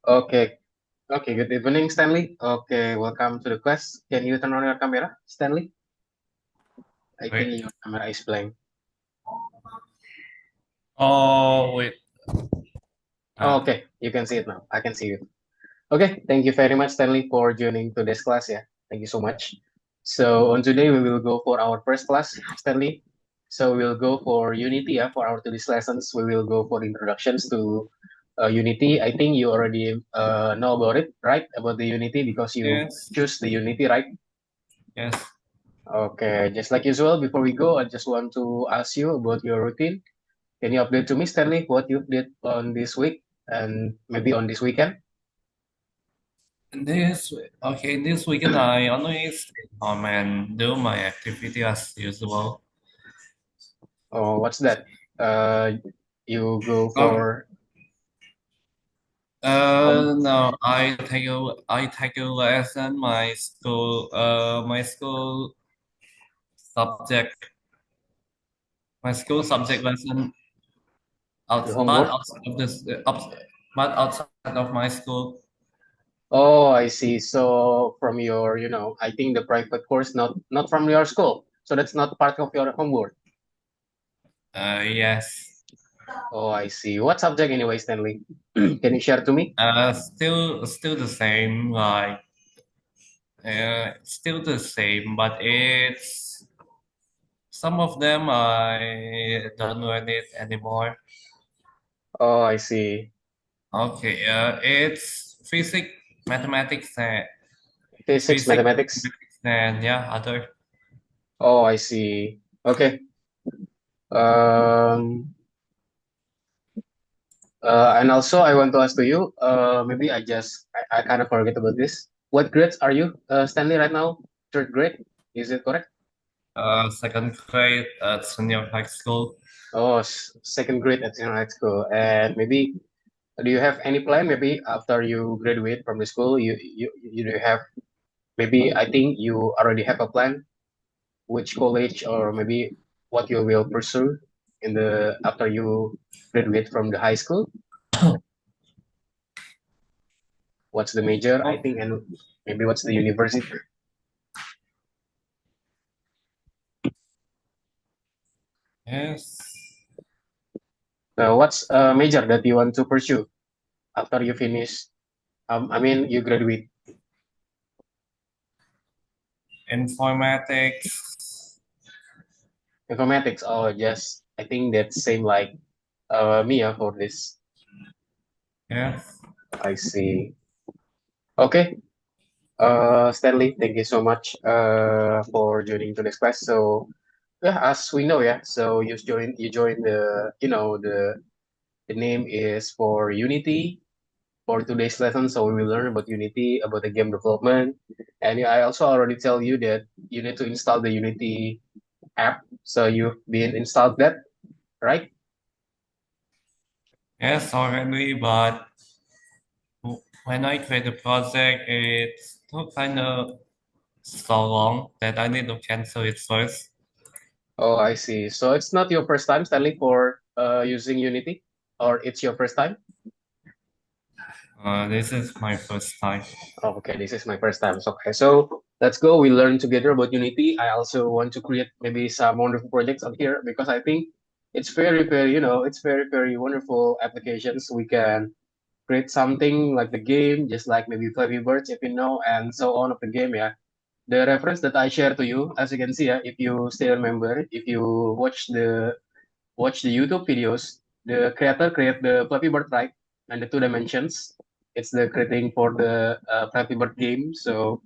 Okay. Okay. Good evening, Stanley. Okay. Welcome to the class. Can you turn on your camera, Stanley? I think Wait. your camera is blank. Oh, wait. Oh, Ah, okay. You can see it now. I can see it. Okay. Thank you very much, Stanley, for joining today's class. Yeah. Thank you so much. So on today we will go for our first class, Stanley. So we'll go for Unity. Yeah. For our today's lessons, we will go for introductions to Unity. I think you already know about it, right? About the Unity because you yes, choose the Unity, right? yes. Okay, just like usual, before we go, I just want to ask you about your routine. Can you update to me, Stanley, what you did on this week and maybe on this weekend? This weekend I always stay home and do my activity as usual. Or what's that? You go Oh, for home. no, I take a lesson. Subject, my school subject lesson The out, but homework? outside of this, but outside of my school. Oh, I see. So from your, I think the private course, not from your school. So that's not part of your homework. Yes. Oh, I see. What subject anyway, Stanley? Can you share to me? Still the same. Still the same, but it's some of them I don't learn it anymore. Oh, I see. Okay, it's mathematics, and Physics, physics, mathematics. mathematics, and yeah, other. Oh, I see. Okay. Um, and also, I want to ask to you, maybe I kind of forget about this. What grades are you, Stanley, right now? Third grade? Is it correct? Second grade at senior high school. Oh, second grade at senior high school. And maybe, do you have any plan? Maybe after you graduate from the school, you do have, maybe I think you already have a plan, which college or maybe what you will pursue in the after you graduate from the high school. What's the major, I Oh, think, and maybe what's the university? yes, What's a major that you want to pursue after you finish? I mean, you graduate informatics. informatics. Oh, just I think that's same like me for this. Yes. I see. Okay, Stanley, thank you so much for joining today's class. So yeah, as we know, yeah, so you joined the name is for Unity for today's lesson. So we will learn about Unity, about the game development, and yeah, I also already tell you that you need to install the Unity app. So you've been installed that, right? Yes, already, but when I create a project, it's took kind of so long that I need to cancel it first. Oh, I see. So it's not your first time, Stanley, for using Unity, or it's your first time? This is my first time. Oh, okay, this is my first time. So, okay, so let's go. We learn together about Unity. I also want to create maybe some wonderful projects on here because I think it's very, very, it's very, very wonderful applications. We can create something like the game, just like maybe Flappy Birds, if you know, and so on of the game. Yeah, the reference that I share to you, as you can see, if you still remember, if you watch the YouTube videos, the creator create the Flappy Bird, right? And the two dimensions. It's the creating for the Flappy Bird game. So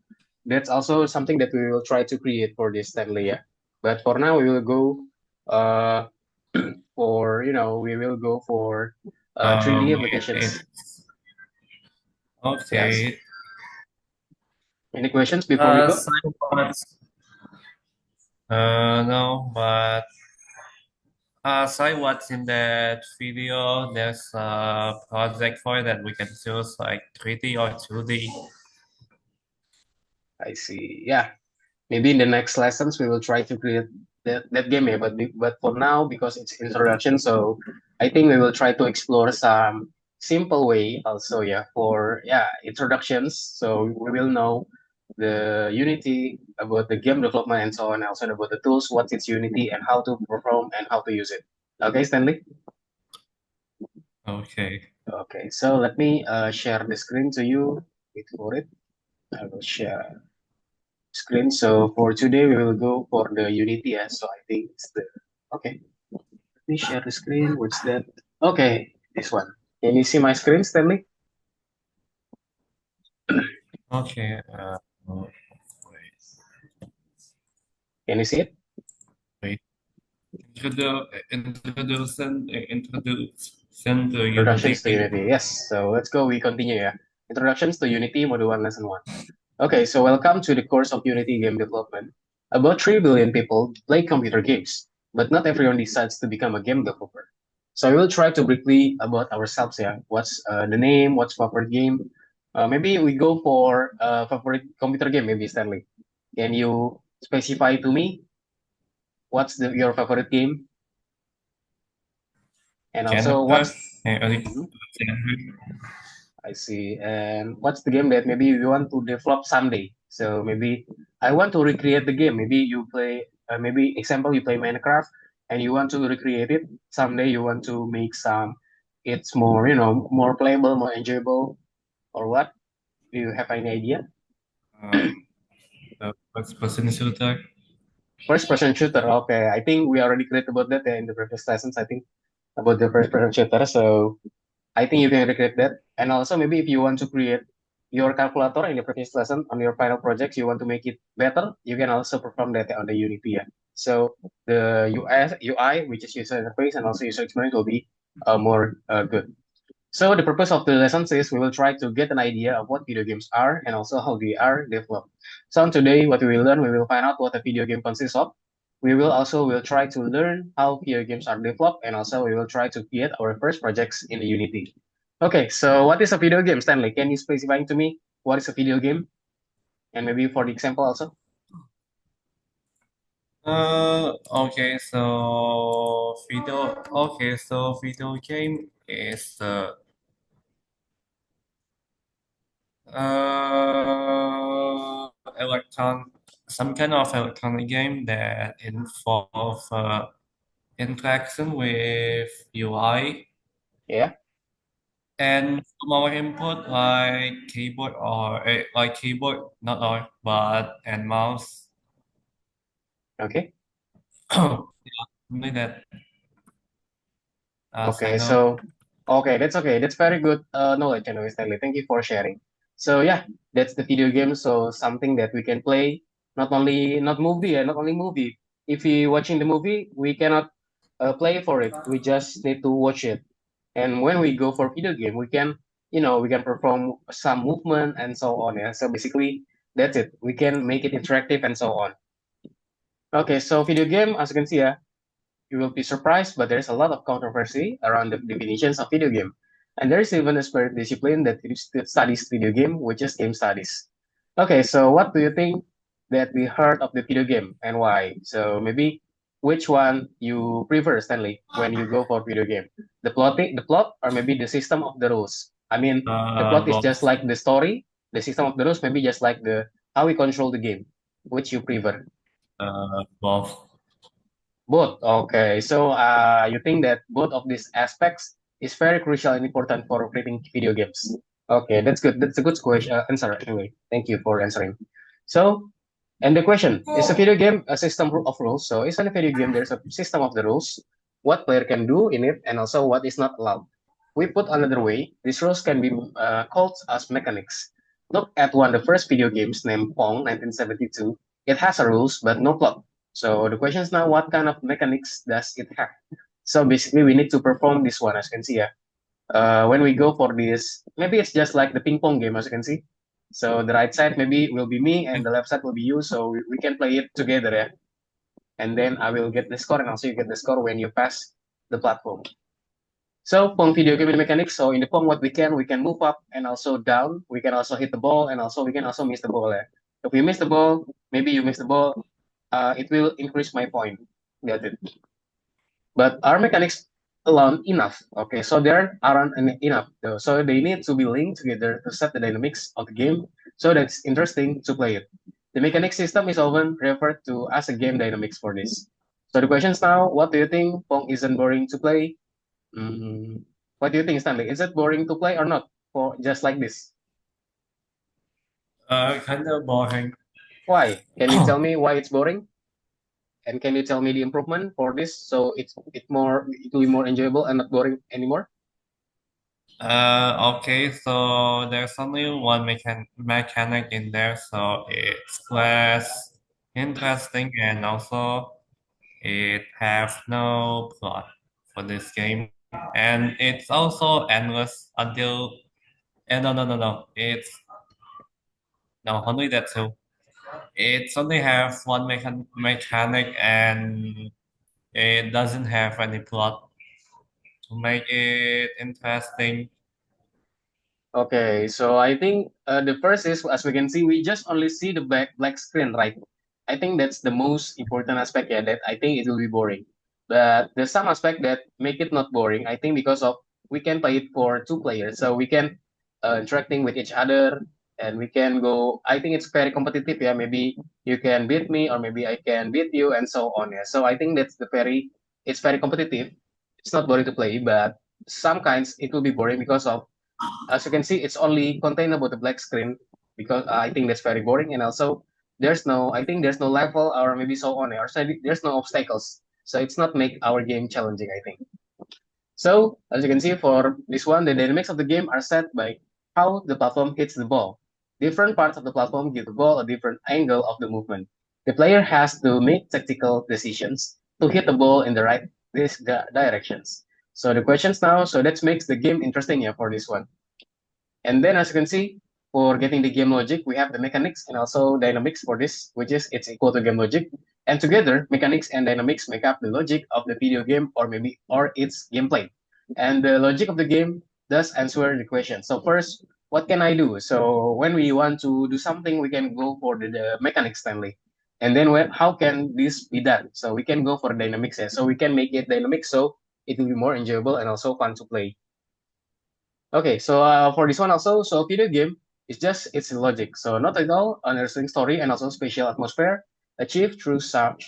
that's also something that we will try to create for this Stanley. Yeah. But for now, we will go uh, we will go for 3D applications. Yes. Okay. Any questions before we go? Somewhat, no, but as I watched in that video, there's a project for that we can choose like 3D or 2D. I see. Yeah. Maybe in the next lessons we will try to create that game. Yeah. But for now, because it's introduction, so I think we will try to explore simple way also, yeah, for yeah introductions. So we will know the Unity about the game development and so on, also about the tools, what is Unity and how to perform and how to use it. Okay, Stanley. Okay. Okay, so let me share the screen to you. Wait for it. I will share screen. So for today, we will go for the Unity. Yeah. So I think it's the okay. Let me share the screen. What's that? Okay, this one. Can you see my screen, Stanley? Okay. Oh, Can you see it? wait. Introduction to Introductions Unity. to Unity. Yes. So let's go. We continue. Yeah. Introductions to Unity, Module 1, Lesson 1. Okay, so welcome to the course of Unity game development. About 3 billion people play computer games, but not everyone decides to become a game developer. So we will try to briefly about ourselves. Yeah, what's the name? What's favorite game? Maybe we go for favorite computer game. Maybe Stanley, can you specify to me what's your favorite game? And also, Jennifer. what's Eric. Mhm. I see. And what's the game that maybe you want to develop someday? So maybe I want to recreate the game. Maybe you play, maybe example, you play Minecraft and you want to recreate it. Someday you want to make some, it's more, more playable, more enjoyable, or what? Do you have any idea? Um, the first person shooter. First person shooter. Okay, I think we already created about that in the previous lessons. I think about the first person shooter. So I think you can recreate that. And also maybe if you want to create your calculator in the previous lesson on your final projects, you want to make it better, you can also perform that on the Unity. Yeah. So the UI, which is user interface and also user experience will be more good. So the purpose of the lessons is we will try to get an idea of what video games are and also how they are developed. So today, what we will learn, we will find out what a video game consists of. We will try to learn how video games are developed, and also we will try to create our first projects in the Unity. Okay, so what is a video game, Stanley? Can you specify to me what is a video game? And maybe for the example also. Video game is electron some kind of electronic game that involve interaction with UI Yeah. and from our input like keyboard or like keyboard not all but and mouse. Okay. Only that as I Okay, know. so okay. That's very good knowledge, anyway, Stanley. Thank you for sharing. So yeah, that's the video game. So something that we can play, not only movie. If we watching the movie, we cannot play for it. We just need to watch it. And when we go for video game, we can perform some movement and so on. Yeah. So basically, that's it. We can make it interactive and so on. Okay, so video game, as you can see, yeah, you will be surprised, but there's a lot of controversy around the definitions of video game. And there's even a spirit discipline that studies video game, which is game studies. Okay, so what do you think that we heard of the video game and why? So maybe which one you prefer, Stanley, when you go for video game? The plot, or maybe the system of the rules? I mean, the plot is just Both like the story, the system of the rules, maybe just like the how we control the game. Which you prefer? both Both. Okay. So you think that both of these aspects is very crucial and important for creating video games. Okay, that's good. That's a good question, answer anyway. Thank you for answering. So, and the question, is a video game a system of rules? So is in a video game there's a system of the rules, what player can do in it, and also what is not allowed. We put another way, these rules can be called as mechanics. Look at one of the first video games named Pong 1972. It has a rules but no plot. So the question is now, what kind of mechanics does it have? So basically, we need to perform this one, as you can see. Yeah. When we go for this, maybe it's just like the ping pong game, as you can see. So the right side maybe will be me, and the left side will be you. So we can play it together, yeah. And then I will get the score, and also you get the score when you pass the platform. So Pong video game mechanics. So in the Pong, what we can move up and also down. We can also hit the ball, and also we can also miss the ball. Yeah. If we miss the ball, maybe you miss the ball, it will increase my point. That's it. But our mechanics, alone enough. Okay, so there aren't enough. Though. So they need to be linked together to set the dynamics of the game so that's interesting to play it. The mechanic system is often referred to as a game dynamics for this. So the questions now, what do you think Pong isn't boring to play? Mm, what do you think, Stanley? Is it boring to play or not? For just like this? Kind of boring. Why? Can you tell me why it's boring? And can you tell me the improvement for this so it will be more enjoyable and not boring anymore? Okay, so there's only one mechanic in there, so it's less interesting and also it has no plot for this game. And it's also endless until no no no no. It's no only that too. It's only have one mechanic and it doesn't have any plot to make it interesting. Okay, so I think the first is, as we can see, we just only see the black screen, right? I think that's the most important aspect, yeah, that I think it will be boring. But there's some aspect that make it not boring, I think because of we can play it for two players. So we can interacting with each other and we can go, I think it's very competitive, yeah. Maybe you can beat me or maybe I can beat you and so on, yeah. So I think it's very competitive. It's not boring to play, but some kinds it will be boring because of as you can see, it's only contained about the black screen because I think that's very boring. And also, I think there's no level or maybe so on, or so there's no obstacles. So it's not make our game challenging, I think. So, as you can see for this one, the dynamics of the game are set by how the platform hits the ball. Different parts of the platform give the ball a different angle of the movement. The player has to make tactical decisions to hit the ball in the right directions. So the questions now, so that makes the game interesting, yeah, for this one. And then as you can see, for getting the game logic, we have the mechanics and also dynamics for this, which is it's equal to game logic. And together, mechanics and dynamics make up the logic of the video game or its gameplay. And the logic of the game does answer the question. So first, what can I do? So when we want to do something, we can go for the mechanics, Stanley. And then how can this be done? So we can go for dynamics. Yeah. So we can make it dynamic so it will be more enjoyable and also fun to play. Okay, so for this one also, so video game is just its logic. So not at all an interesting story and also spatial atmosphere achieved through sound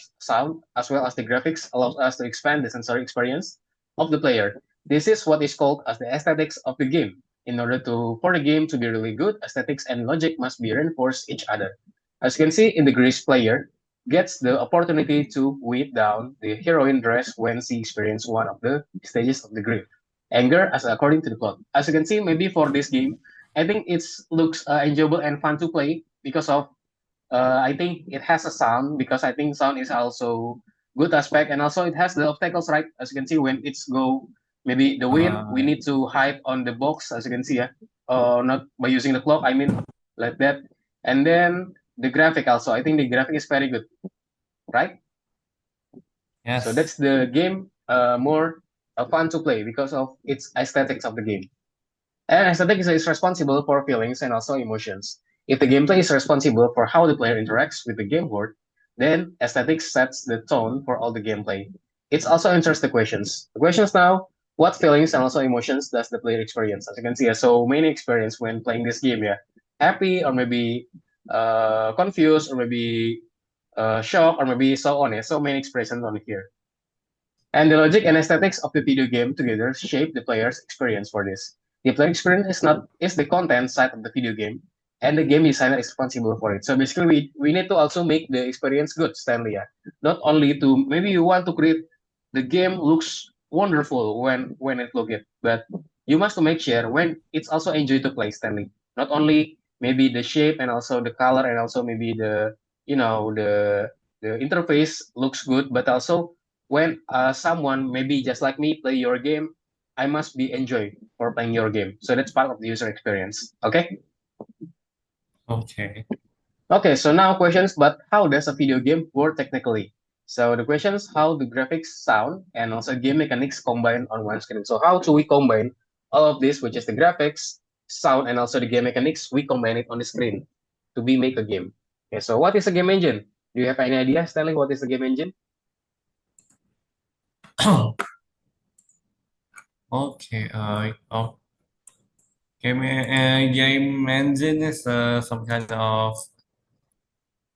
as well as the graphics allows us to expand the sensory experience of the player. This is what is called as the aesthetics of the game. In order for the game to be really good, aesthetics and logic must be reinforced each other. As you can see in the Greece player gets the opportunity to weed down the heroine dress when she experiences one of the stages of the grief anger as according to the plot. As you can see, maybe for this game, I think it looks enjoyable and fun to play because of I think it has a sound because I think sound is also good aspect and also it has the obstacles right as you can see when it's go maybe the wind we Uh, need to hide on the box as you can see yeah not by using the clock I mean like that and then the graphic also I think the graphic is very good right so yes. that's the game more fun to play because of its aesthetics of the game. And aesthetics is responsible for feelings and also emotions. If the gameplay is responsible for how the player interacts with the game board, then aesthetics sets the tone for all the gameplay. It also answers the questions. The questions now, what feelings and also emotions does the player experience? As you can see, so many experience when playing this game, yeah. Happy or maybe confused or maybe shocked or maybe so on, yeah. So many expressions on here. And the logic and aesthetics of the video game together shape the player's experience for this. The player experience is the content side of the video game, and the game designer is responsible for it. So basically, we need to also make the experience good, Stanley. Yeah? Not only to maybe you want to create the game looks wonderful when it look it, but you must to make sure when it's also enjoy to play, Stanley. Not only maybe the shape and also the color and also maybe the you know the interface looks good, but also when someone maybe just like me play your game, I must be enjoy for playing your game. So that's part of the user experience. Okay. Okay. Okay. So now questions, but how does a video game work technically? So the questions, how the graphics sound and also game mechanics combine on one screen. So how do we combine all of this, which is the graphics, sound, and also the game mechanics? We combine it on the screen to be make a game. Okay. So what is a game engine? Do you have any idea, Stanley? What is the game engine? Okay. Game engine is some kind of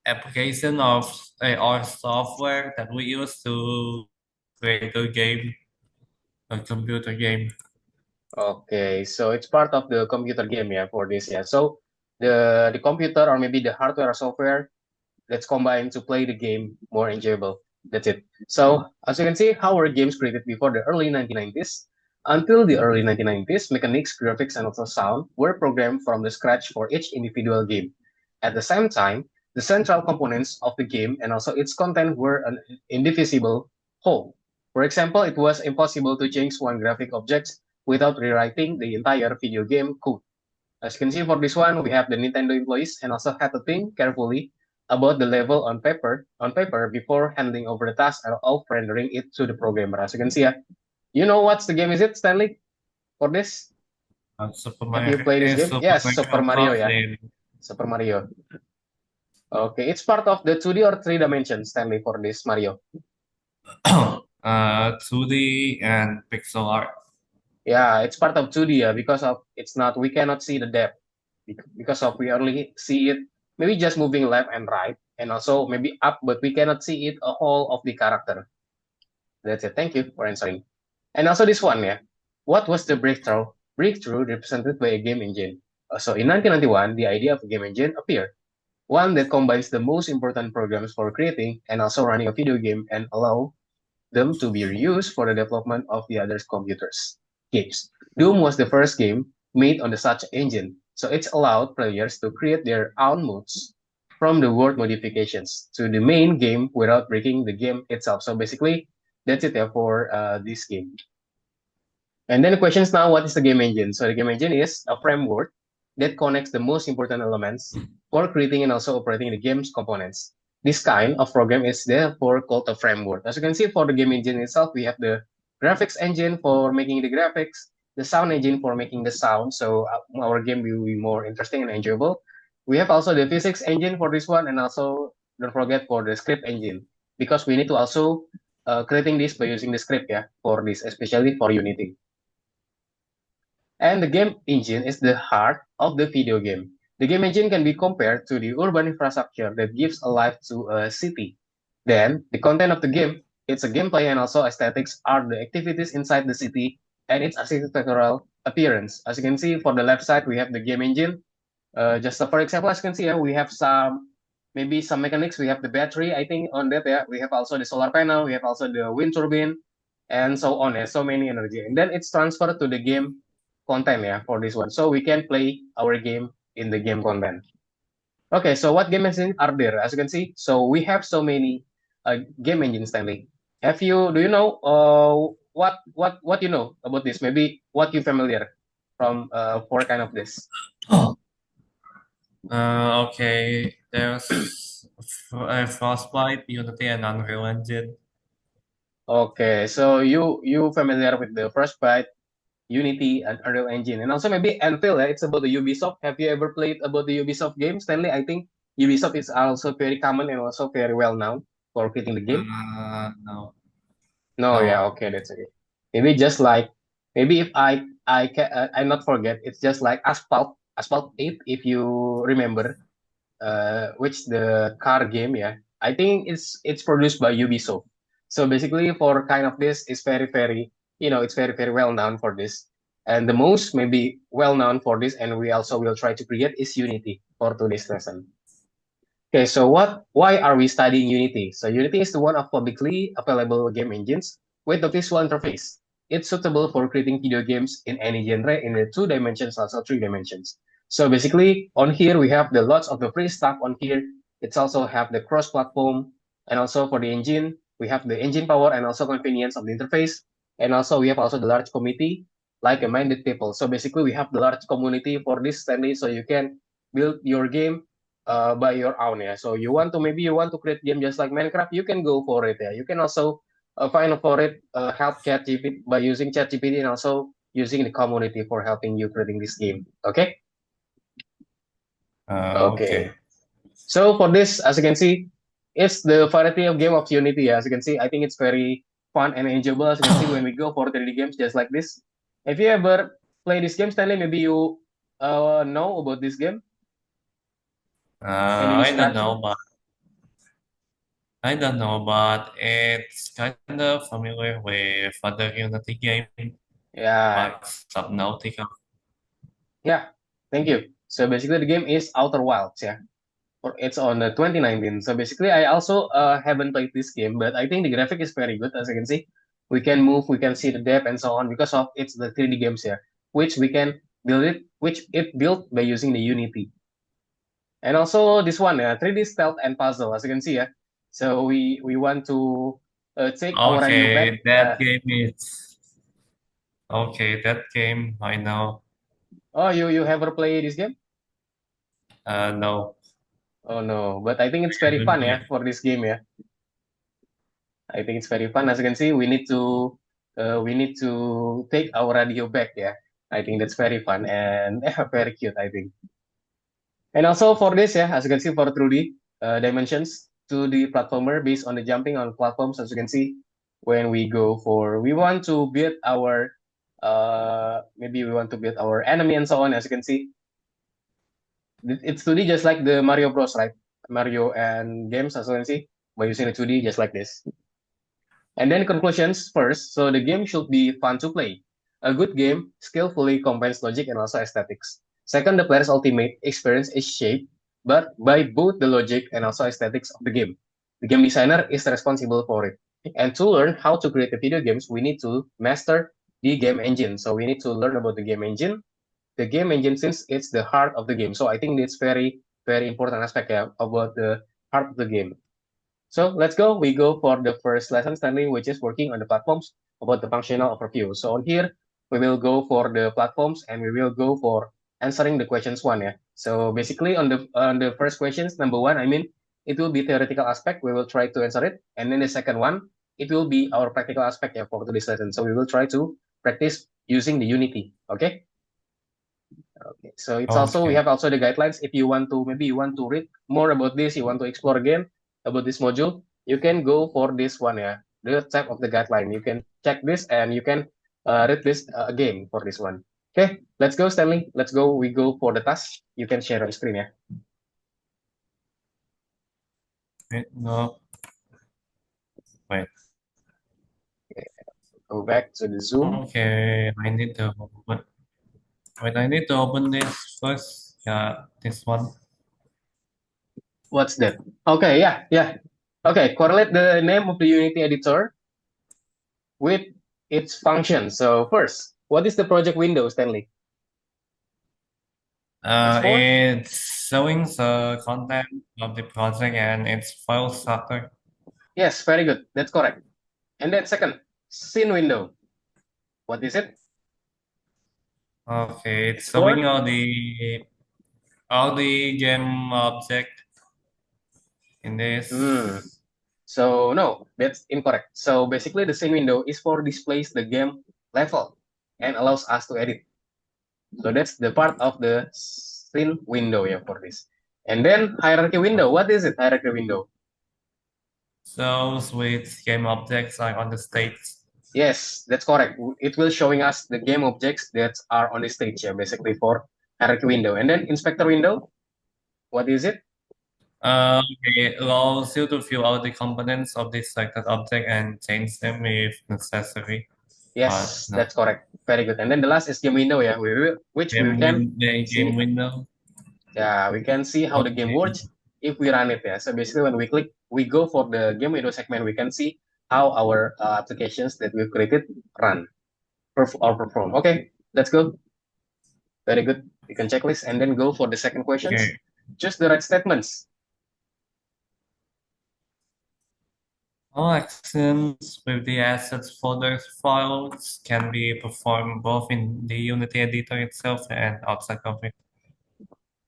application of or software that we use to create a game, a computer game. Okay, so it's part of the computer game, yeah, for this, yeah. So the computer or maybe the hardware or software that's combined to play the game more enjoyable. That's it. So as you can see, how were games created before the early 1990s? Until the early 1990s, mechanics, graphics, and also sound were programmed from the scratch for each individual game. At the same time, the central components of the game and also its content were an indivisible whole. For example, it was impossible to change one graphic object without rewriting the entire video game code. As you can see for this one, we have the Nintendo employees and also had to think carefully about the level on paper before handing over the task of rendering it to the programmer. As you can see, you know what's the game is it, Stanley? For this, Super have you Mario played this is game? Super Yes, Super Mario Mario, Bros. yeah, Super Mario. Okay, it's part of the 2D or 3 dimensions, Stanley, for this Mario. 2D and pixel art. Yeah, it's part of 2D, because of it's not we cannot see the depth because of we only see it maybe just moving left and right and also maybe up, but we cannot see it a whole of the character. That's it. Thank you for answering. And also this one, yeah. What was the breakthrough? Breakthrough represented by a game engine. So in 1991, the idea of a game engine appeared. One that combines the most important programs for creating and also running a video game and allow them to be reused for the development of the other computers games. Doom was the first game made on the such engine, so it allowed players to create their own modes from the word modifications to the main game without breaking the game itself. So basically, that's it, for this game. And then the question is now, what is the game engine? So the game engine is a framework that connects the most important elements for creating and also operating the game's components. This kind of program is therefore called a framework. As you can see, for the game engine itself, we have the graphics engine for making the graphics, the sound engine for making the sound, so our game will be more interesting and enjoyable. We have also the physics engine for this one, and also don't forget for the script engine, because we need to also creating this by using the script, yeah, for this, especially for Unity. And the game engine is the heart of the video game. The game engine can be compared to the urban infrastructure that gives a life to a city. Then, the content of the game, its a gameplay and also aesthetics are the activities inside the city and its architectural appearance. As you can see, for the left side, we have the game engine. Just for example, as you can see here, we have maybe some mechanics. We have the battery, I think, on that. Yeah, we have also the solar panel. We have also the wind turbine, and so on. Yeah, so many energy, and then it's transferred to the game content. Yeah, for this one, so we can play our game in the game content. Okay, so what game engines are there? As you can see, so we have so many game engines, Stanley. Do you know what you know about this? Maybe what you familiar from for kind of this. Okay, there's Frostbite, Unity, and Unreal Engine. Okay, so you familiar with the Frostbite, Unity, and Unreal Engine, and also maybe Until. It's about the Ubisoft. Have you ever played about the Ubisoft game, Stanley? I think Ubisoft is also very common and also very well known for creating the game. No, No, yeah, no. okay, that's okay. Maybe just like maybe if I not forget, it's just like Asphalt 8, if you remember, which the car game, yeah. I think it's produced by Ubisoft. So basically, for kind of this, is very it's very well known for this. And the most maybe well known for this, and we also will try to create is Unity for today's lesson. Okay, so why are we studying Unity? So Unity is the one of publicly available game engines with the visual interface. It's suitable for creating video games in any genre in the 2 dimensions, also 3 dimensions. So basically, on here we have the lots of the free stuff on here. It's also have the cross-platform, and also for the engine, we have the engine power and also convenience of the interface. And also we have also the large community, like a minded people. So basically, we have the large community for this, Stanley, so you can build your game by your own, yeah. So maybe you want to create game just like Minecraft, you can go for it, yeah. You can also find for it help ChatGPT by using ChatGPT and also using the community for helping you creating this game. Okay. Okay. Okay. So for this, as you can see, it's the variety of game of Unity. As you can see, I think it's very fun and enjoyable. As you can see, when we go for 3D games just like this. Have you ever played this game, Stanley? Maybe you know about this game? Any I don't know, description? but it's kind of familiar with other Unity game Yeah, like Subnautica. yeah. Thank you. So basically, the game is Outer Wilds. Yeah, it's on 2019. So basically, I also haven't played this game, but I think the graphic is very good. As you can see, we can move, we can see the depth and so on because of it's the 3D games here, which we can build it, which it built by using the Unity. And also this one, 3D stealth and puzzle, as you can see, yeah. So we want to take our radio back. Okay, that game is okay. That game I know. Oh, you ever play this game? No, Oh no, but I think it's I very haven't fun, played. yeah, for this game, yeah. I think it's very fun. As you can see, we need to take our radio back, yeah. I think that's very fun and very cute, I think. And also for this, yeah, as you can see for 2D dimensions, 2D platformer based on the jumping on platforms, as you can see, when we go for, we want to build our, maybe we want to build our enemy and so on, as you can see. It's 2D just like the Mario Bros, right? Mario and games, as you can see, by using the 2D just like this. And then conclusions first. So the game should be fun to play. A good game skillfully combines logic and also aesthetics. Second, the player's ultimate experience is shaped but by both the logic and also aesthetics of the game. The game designer is responsible for it. And to learn how to create the video games, we need to master the game engine. So we need to learn about the game engine. The game engine since it's the heart of the game. So I think it's very, very important aspect, yeah, about the heart of the game. So let's go. We go for the first lesson, Stanley, which is working on the platforms about the functional overview. So on here, we will go for the platforms and we will go for answering the questions one. Yeah. So basically on the first questions, number one, I mean, it will be theoretical aspect. We will try to answer it. And then the second one, it will be our practical aspect, yeah, for today's lesson. So we will try to practice using the Unity. Okay. Okay, so it's also we Okay, have also the guidelines. If you want to maybe you want to read more about this, you want to explore again about this module, you can go for this one, yeah. The type of the guideline. You can check this and you can read this again for this one. Okay, let's go, Stanley. Let's go. We go for the task. You can share on screen, yeah. wait, no, wait. Okay, go back to the Zoom. Okay, I need to open. Wait, I need to open this first. Yeah, this one. What's that? Okay, yeah, yeah. Okay, correlate the name of the Unity editor with its function. So first, what is the project window, Stanley? Export. It's showing the content of the project and its file structure. Yes, very good. That's correct. And then second, scene window. What is it? Okay, it's showing Export. all the game object in Hmm. this. So no, that's incorrect. So basically the scene window is for displays the game level and allows us to edit. So that's the part of the scene window, yeah, for this. And then hierarchy window. What is it? Hierarchy window. Shows with game objects like on the stage. Yes, that's correct. It will showing us the game objects that are on the stage, yeah, basically for hierarchy window. And then inspector window. What is it? Okay, allows you to view all the components of the selected object and change them if necessary, but Yes, not that's correct. Very good. And then the last is game window, yeah, which we can game see. window. Yeah, we can see how the game Okay, works if we run it. Yeah. So basically, when we click, we go for the game window segment. We can see how our applications that we've created run or perform. Okay, let's go. Very good. You can checklist and then go for the second questions. okay. Just the right statements. All actions with the assets folder files can be performed both in the Unity editor itself and outside of it.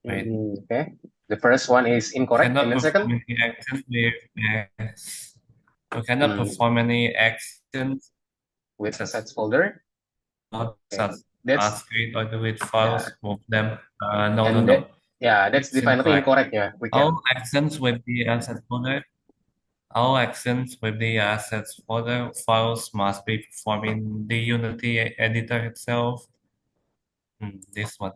Wait, Okay. The first one is incorrect. And cannot then second, perform any actions with we cannot mm, perform any actions with access assets folder. such Okay. That's as create or delete yeah. files, move them. No, no, And that no. yeah, that's It's definitely incorrect. incorrect. Yeah, we can. All actions with the asset folder All actions with the assets folder files must be performed in the Unity editor itself. This one.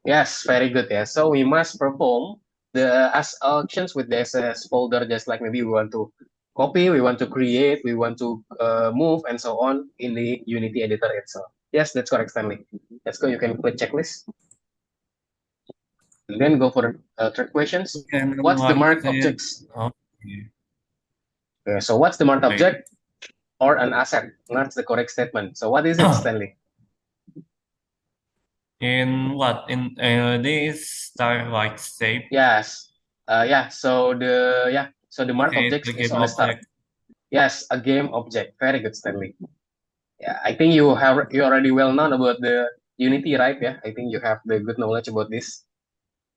Yes, very good. Yeah. So we must perform the as actions with the SS folder, just like maybe we want to copy, we want to create, we want to move, and so on in the Unity editor itself. Yes, that's correct, Stanley. Let's go. You can click checklist and then go for third We questions. can What's the unlock marked it. objects? Okay. Okay, so what's the marked Wait. object or an asset? That's the correct statement. So what is it, Stanley? In what? In this start like shape. Yes. Yeah. So the mark Okay, objects the is game on the start. object. Yes, a game object. Very good, Stanley. Yeah, I think you already well known about the Unity, right? Yeah, I think you have the good knowledge about this.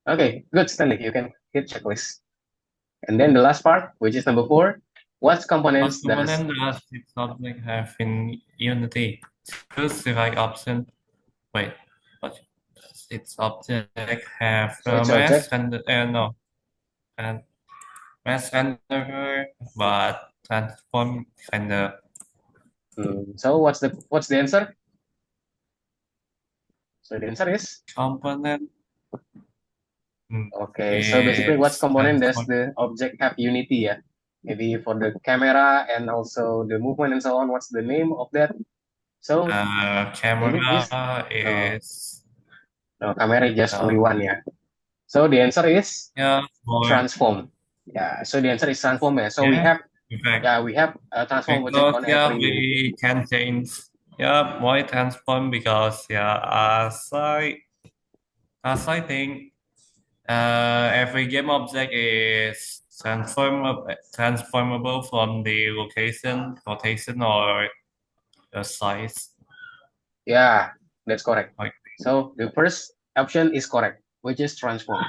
Okay, good, Stanley. You can hit checklist. And then the last part, which is number four, what What components does component does this object have in Unity? Choose the right option. Wait, what does its object have? so each Mass object? and no, and mass renderer, but transform render So what's the answer? So the answer is component. okay. So basically, what It's component does transform the object have Unity? Yeah, maybe for the camera and also the movement and so on. What's the name of that? So is it this? camera No, is no, camera is just only no, one. Yeah. So the answer is yeah, for transform. Yeah. So the answer is transform. Yeah. So yeah, in fact, we have a transform object because on yeah, every Unity. we can change yeah, why transform because yeah, as I think every game object is transformable from the location, rotation, or the size. Yeah, that's correct. Like So the first option is correct, which is transform.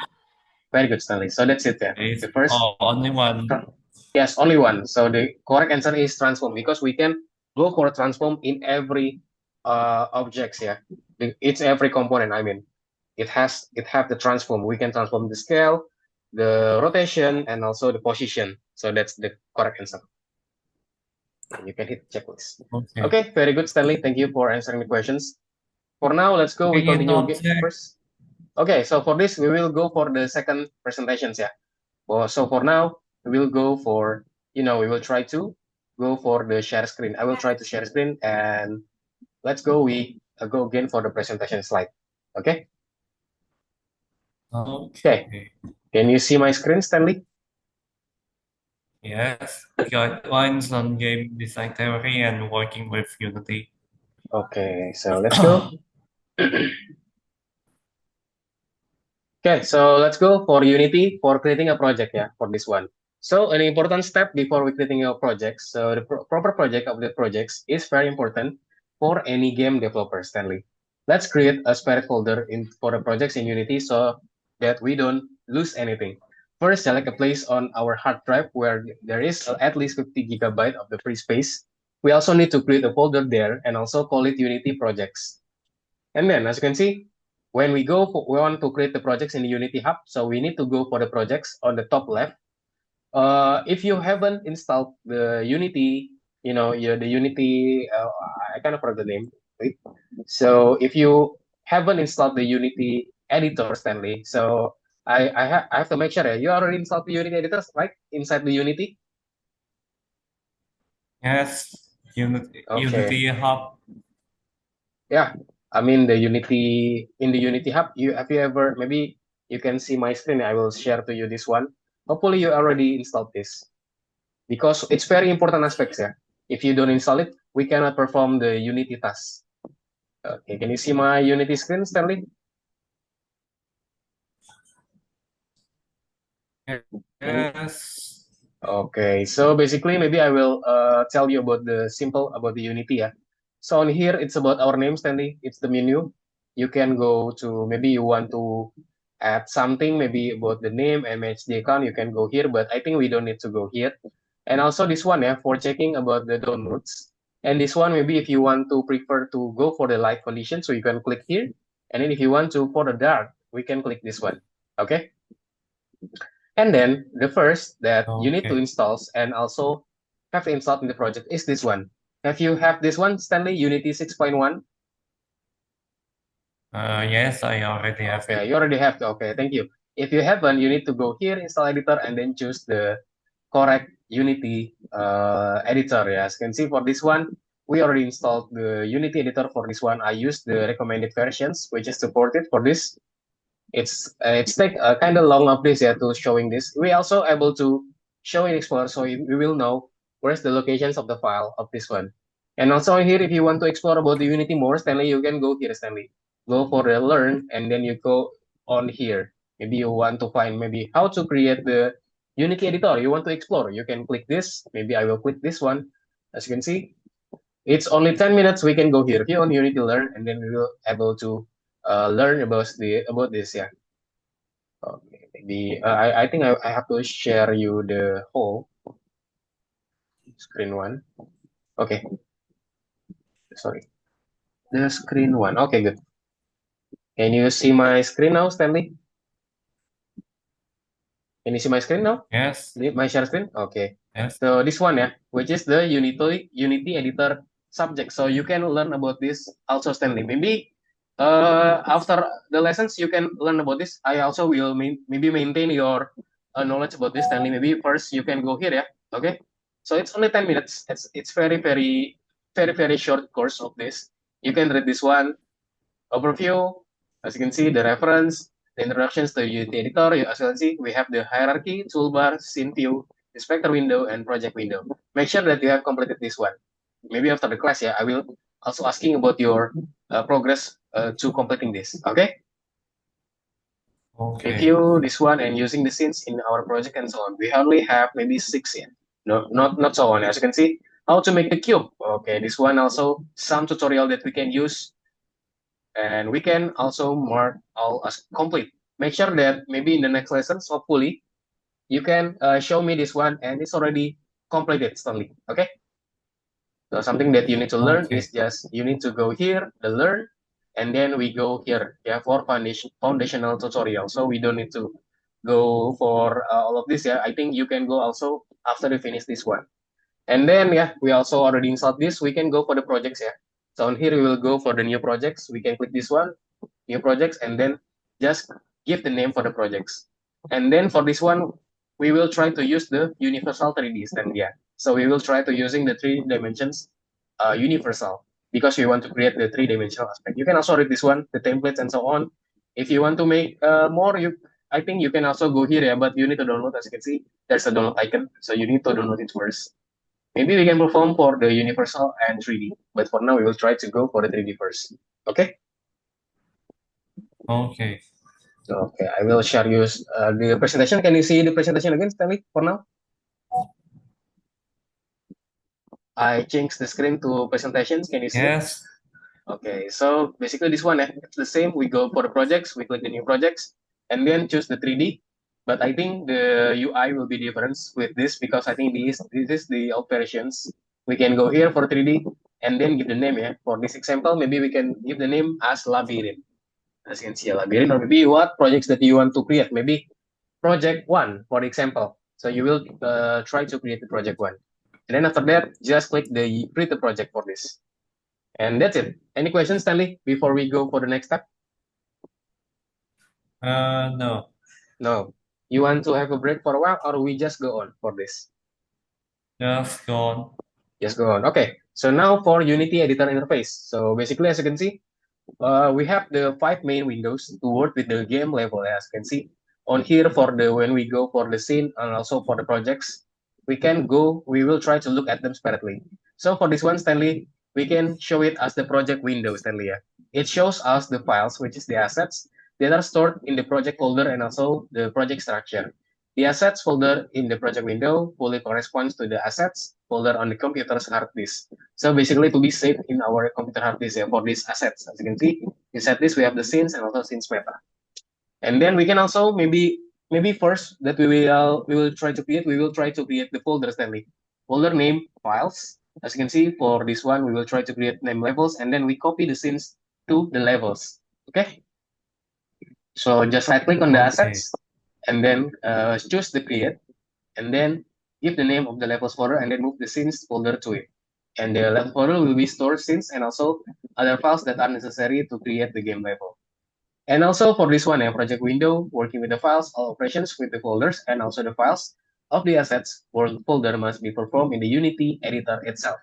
Very good, Stanley. So that's it. Yeah. it's The first, only one. yes, only one. So the correct answer is transform because we can go for transform in every objects. Yeah, it's every component. I mean, it have the transform. We can transform the scale, the rotation, and also the position. So that's the correct answer. You can hit checklist. Okay. Okay, very good, Stanley. Thank you for answering the questions. For now, let's go. We In continue object, first. Okay, so for this, we will go for the second presentations. Yeah. Well, so for now, we will go for, we will try to go for the share screen. I will try to share screen and let's go. We go again for the presentation slide. Okay. Okay. okay. Can you see my screen, Stanley? Yes, guidelines on game design theory and working with Unity. Okay, so let's go. Okay, so let's go for Unity for creating a project, yeah, for this one. So an important step before we creating a project, so the proper project of the projects is very important for any game developer, Stanley. Let's create a spare folder for the projects in Unity so that we don't lose anything. First, select a place on our hard drive where there is at least 50 gigabyte of the free space. We also need to create a folder there and also call it Unity projects. And then, as you can see, when we want to create the projects in the Unity Hub, so we need to go for the projects on the top left. If you haven't installed the Unity, the Unity, I kind of forgot the name. Wait. So if you haven't installed the Unity editor, Stanley, so I have to make sure you already installed the Unity editors, right? Inside the Unity. Yes, Okay. Unity Hub. Yeah, I mean the Unity in the Unity Hub. You ever maybe you can see my screen. I will share to you this one. Hopefully you already installed this because it's very important aspects. Yeah, if you don't install it, we cannot perform the Unity task. Okay, can you see my Unity screen, Stanley? Can you? Yes. Okay, so basically maybe I will tell you about the simple about the Unity. Yeah. So on here it's about our name, Stanley. It's the menu. You can go to maybe you want to add something maybe about the name and manage the account. You can go here, but I think we don't need to go here. And also this one, yeah, for checking about the downloads. And this one maybe if you want to prefer to go for the light condition, so you can click here. And then if you want to for the dark, we can click this one. Okay. And then the first that you need to Okay. install and also have installed in the project is this one. Have you have this one, Stanley? Unity 6.1? Yes, I already have it. Okay, you already have. Okay, thank you. If you haven't, you need to go here, install editor, and then choose the correct Unity editor. Yeah, as you can see for this one, we already installed the Unity editor for this one. I used the recommended versions, which is supported for this. It's take kind of long of this yeah to showing this. We also able to show in Explorer, so we will know where's the locations of the file of this one. And also here, if you want to explore about the Unity more, Stanley, you can go here, Stanley. Go for the learn, and then you go on here. Maybe you want to find maybe how to create the Unity editor. You want to explore, you can click this. Maybe I will click this one. As you can see, it's only 10 minutes. We can go here. If you on Unity learn, and then we will able to learn about this. Yeah. Okay, maybe I think I have to share you the whole screen one. Okay, sorry, the screen one. Okay, good. Can you see my screen now, Stanley? Can you see my screen now? Yes, My share screen? Okay. yes. So this one, yeah, which is the Unity editor subject. So you can learn about this also, Stanley. Maybe after the lessons you can learn about this. I also will maybe maintain your knowledge about this, Stanley. Maybe first you can go here, yeah. Okay. So it's only 10 minutes. It's very short course of this. You can read this one overview. As you can see, the reference, the introductions to Unity Editor. As you can see, we have the hierarchy, toolbar, scene view, inspector window, and project window. Make sure that you have completed this one. Maybe after the class, yeah, I will also asking about your progress to completing this. Okay, Okay. review this one and using the scenes in our project and so on. We only have maybe six, yeah. No, not so on. As you can see, how to make the cube. Okay, this one also some tutorial that we can use, and we can also mark all as complete. Make sure that maybe in the next lessons, hopefully, you can show me this one and it's already completed, Stanley. Okay. So something that you need to learn Okay. is just you need to go here, the learn, and then we go here, yeah, for foundational tutorial. So we don't need to go for all of this, yeah. I think you can go also after we finish this one. And then yeah, we also already installed this. We can go for the projects, yeah. So on here we will go for the new projects. We can click this one, new projects, and then just give the name for the projects. And then for this one, we will try to use the universal 3D stand, yeah. So we will try to using the three dimensions universal because we want to create the three-dimensional aspect. You can also read this one, the templates and so on. If you want to make more, I think you can also go here, yeah, but you need to download. As you can see, there's a download icon, so you need to download it first. Maybe we can perform for the universal and 3D, but for now we will try to go for the 3D first. Okay. Okay. Okay, I will share you the presentation. Can you see the presentation again, Stanley, for now? I changed the screen to presentations. Can you see it? Yes. Okay, so basically this one, it's the same. We go for the projects, we click the new projects, and then choose the 3D. But I think the UI will be different with this because I think this is the old versions. We can go here for 3D and then give the name, yeah. For this example, maybe we can give the name as Labyrinth. As you can see, a labyrinth, or maybe what projects that you want to create. Maybe project one, for example. So you will try to create the project one. And then after that, just click the create the project for this. And that's it. Any questions, Stanley, before we go for the next step? No. No. You want to have a break for a while, or we just go on for this? Just go on. Just go on. Okay. So now for Unity Editor interface. So basically, as you can see, we have the five main windows to work with the game level. As you can see on here for the when we go for the scene and also for the projects, we will try to look at them separately. So for this one, Stanley, we can show it as the project window, Stanley. Yeah. It shows us the files, which is the assets that are stored in the project folder and also the project structure. The assets folder in the project window fully corresponds to the assets folder on the computer's hard disk. So basically to be saved in our computer hard disk, yeah, for these assets. As you can see, inside this we have the scenes and also scenes meta. And then we can also maybe first that we will try to create the folder, Stanley. Folder name files. As you can see, for this one we will try to create name levels and then we copy the scenes to the levels. Okay. So just right click on the Okay. assets and then choose the create, and then give the name of the levels folder, and then move the scenes folder to it. And the level folder will be stored scenes and also other files that are necessary to create the game level. And also for this one, a project window, working with the files, all operations with the folders, and also the files of the assets folder must be performed in the Unity editor itself.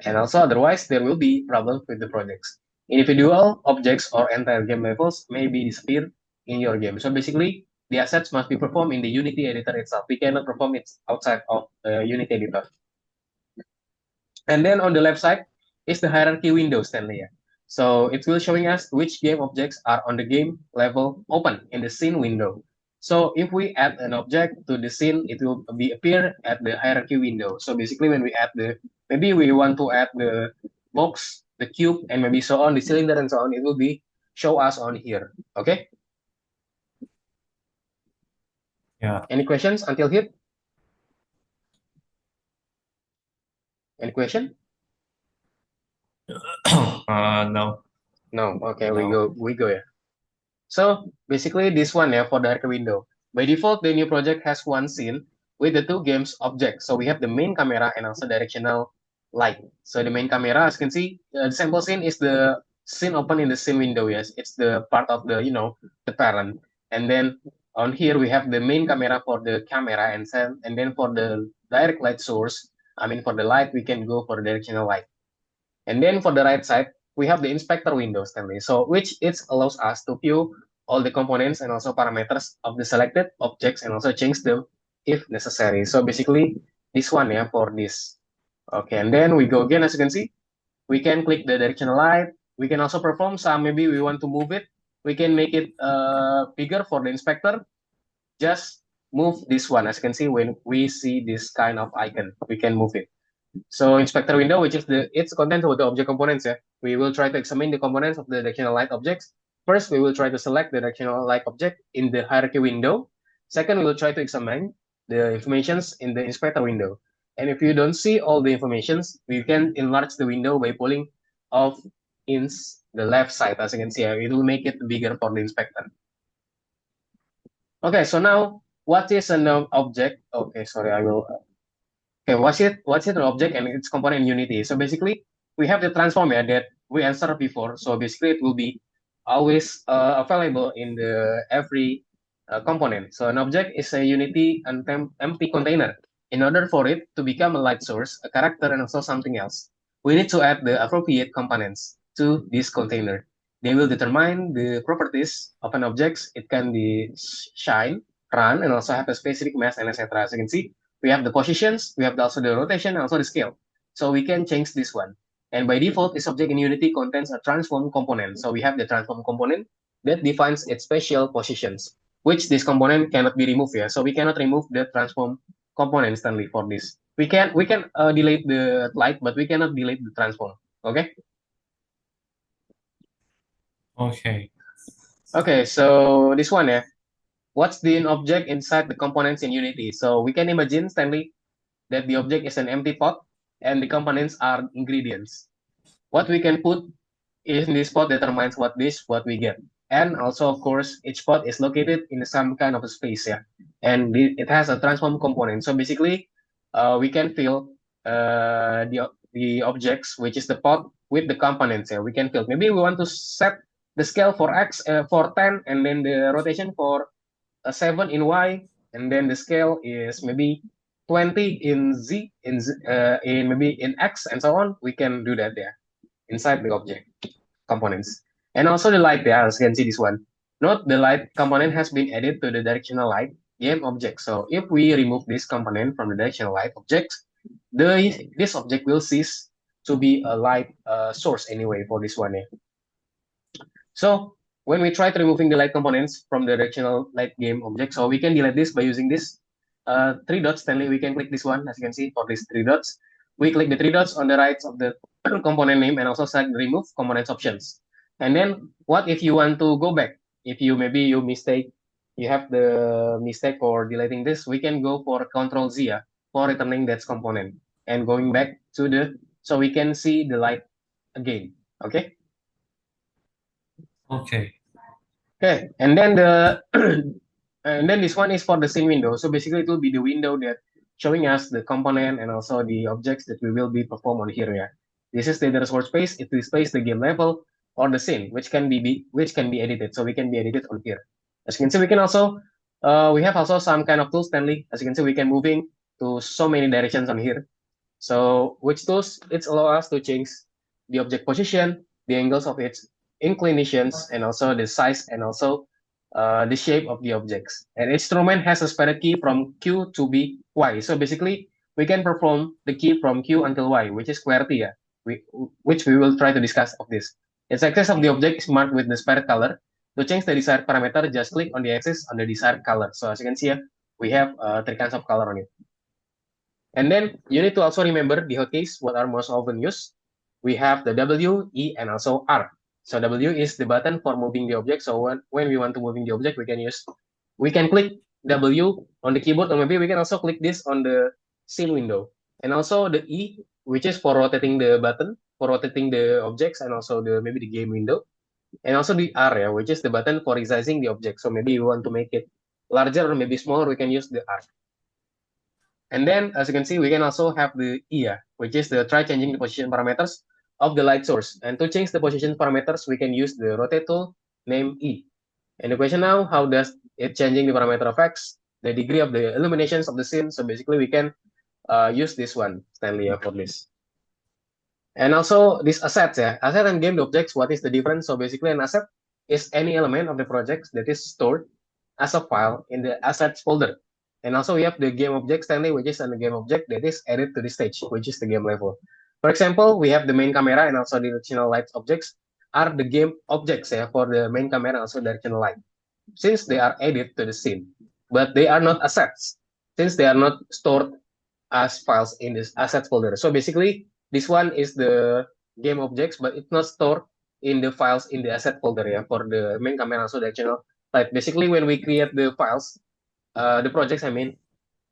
And also otherwise, there will be problems with the projects. Individual objects or entire game levels may be disappear in your game. So basically, the assets must be performed in the Unity editor itself. We cannot perform it outside of Unity editor. And then on the left side is the hierarchy window, Stanley. So it will showing us which game objects are on the game level open in the scene window. So if we add an object to the scene, it will be appear at the hierarchy window. So basically when we add maybe we want to add the box, the cube, and maybe so on, the cylinder and so on, it will be show us on here. Okay? Yeah. Any questions until here? Any question? No. No. Okay, No. we go. Yeah. So basically this one for the arcade window. By default, the new project has one scene with the two games objects. So we have the main camera and also directional light. So the main camera, as you can see, the sample scene is the scene open in the scene window. Yes, it's the part of the parent. And then on here we have the main camera for the camera and then for the direct light source. I mean for the light we can go for directional light. And then for the right side, we have the inspector window, Stanley. So which it allows us to view all the components and also parameters of the selected objects and also change them if necessary. So basically this one for this. Okay, and then we go again, as you can see, we can click the directional light. We can also perform some, maybe we want to move it. We can make it bigger for the inspector. Just move this one. As you can see, when we see this kind of icon, we can move it. So inspector window, which is its content of the object components. Yeah, we will try to examine the components of the directional light objects. First, we will try to select the directional light object in the hierarchy window. Second, we will try to examine the informations in the inspector window. And if you don't see all the informations, we can enlarge the window by pulling off in the left side. As you can see, it will make it bigger for the inspector. Okay, so now what is an object? Okay, sorry, I will Okay, what's it an object and its component in Unity? So basically, we have the transform that we answered before. So basically, it will be always available in the every component. So an object is a Unity empty container. In order for it to become a light source, a character, and also something else, we need to add the appropriate components to this container. They will determine the properties of an object. It can be shine, run, and also have a specific mass and etc. As you can see, we have the positions, we have also the rotation, and also the scale. So we can change this one. And by default, this object in Unity contains a transform component. So we have the transform component that defines its spatial positions, which this component cannot be removed here. So we cannot remove the transform component instantly for this. We can delete the light, but we cannot delete the transform. Okay. Okay. Okay. So this one what's the object inside the components in Unity? So we can imagine, Stanley, that the object is an empty pot and the components are ingredients. What we can put in this pot determines what we get. And also, of course, each pot is located in some kind of a space, yeah. And it has a transform component. So basically, we can fill the objects, which is the pot, with the components. Yeah, we can fill. Maybe we want to set the scale for X for 10, and then the rotation for 7 in Y, and then the scale is maybe 20 in Z, in maybe in X, and so on. We can do that there inside the object components. And also the light there, as you can see this one. Note the light component has been added to the directional light game object. So if we remove this component from the directional light object, this object will cease to be a light source anyway for this one. So when we try to removing the light components from the directional light game object, so we can delete this by using this three dots. Stanley, we can click this one, as you can see, for these three dots. We click the three dots on the right of the component name and also select remove components options. And then what if you want to go back? If you have the mistake for deleting this, we can go for Control Z for returning that component and going back to so we can see the light again. Okay. Okay. Okay, and then And then this one is for the scene window. So basically it will be the window that showing us the component and also the objects that we will be perform on here. Yeah. This is the data workspace. It displays the game level or the scene, which can be edited. So we can be edited on here. As you can see, we can also we have also some kind of tools, Stanley. As you can see, we can moving to so many directions on here. So which tools it allow us to change the object position, the angles of its inclinations, and also the size and also the shape of the objects. And each instrument has a specified key from Q to B Y. So basically, we can perform the key from Q until Y, which is QWERTY, yeah, which we will try to discuss of this. Its axis of the object is marked with the desired color. To change the desired parameter, just click on the axis on the desired color. So as you can see here, we have three kinds of color on it. And then you need to also remember the hotkeys, what are most often used. We have the W, E, and also R. So W is the button for moving the object. So when we want to moving the object, we can click W on the keyboard, or maybe we can also click this on the scene window. And also the E, which is for rotating the button, for rotating the objects, and also maybe the game window. And also the R, yeah, which is the button for resizing the object. So maybe you want to make it larger or maybe smaller, we can use the R. And then, as you can see, we can also have the EA, which is the try changing the position parameters of the light source. And to change the position parameters, we can use the rotate tool named E. And the question now, how does it changing the parameter affects the degree of the illuminations of the scene? So basically, we can use this one, Stanley, for this. And also this assets, yeah. Asset and game objects, what is the difference? So basically an asset is any element of the project that is stored as a file in the assets folder. And also we have the game object, Stanley, which is a game object that is added to the stage, which is the game level. For example, we have the main camera and also the directional light objects are the game objects, yeah, for the main camera and also directional light, since they are added to the scene. But they are not assets, since they are not stored as files in this assets folder. So basically, this one is the game objects, but it's not stored in the files in the asset folder, yeah, for the main camera, also the channel. Like basically, when we create the files, the projects, I mean,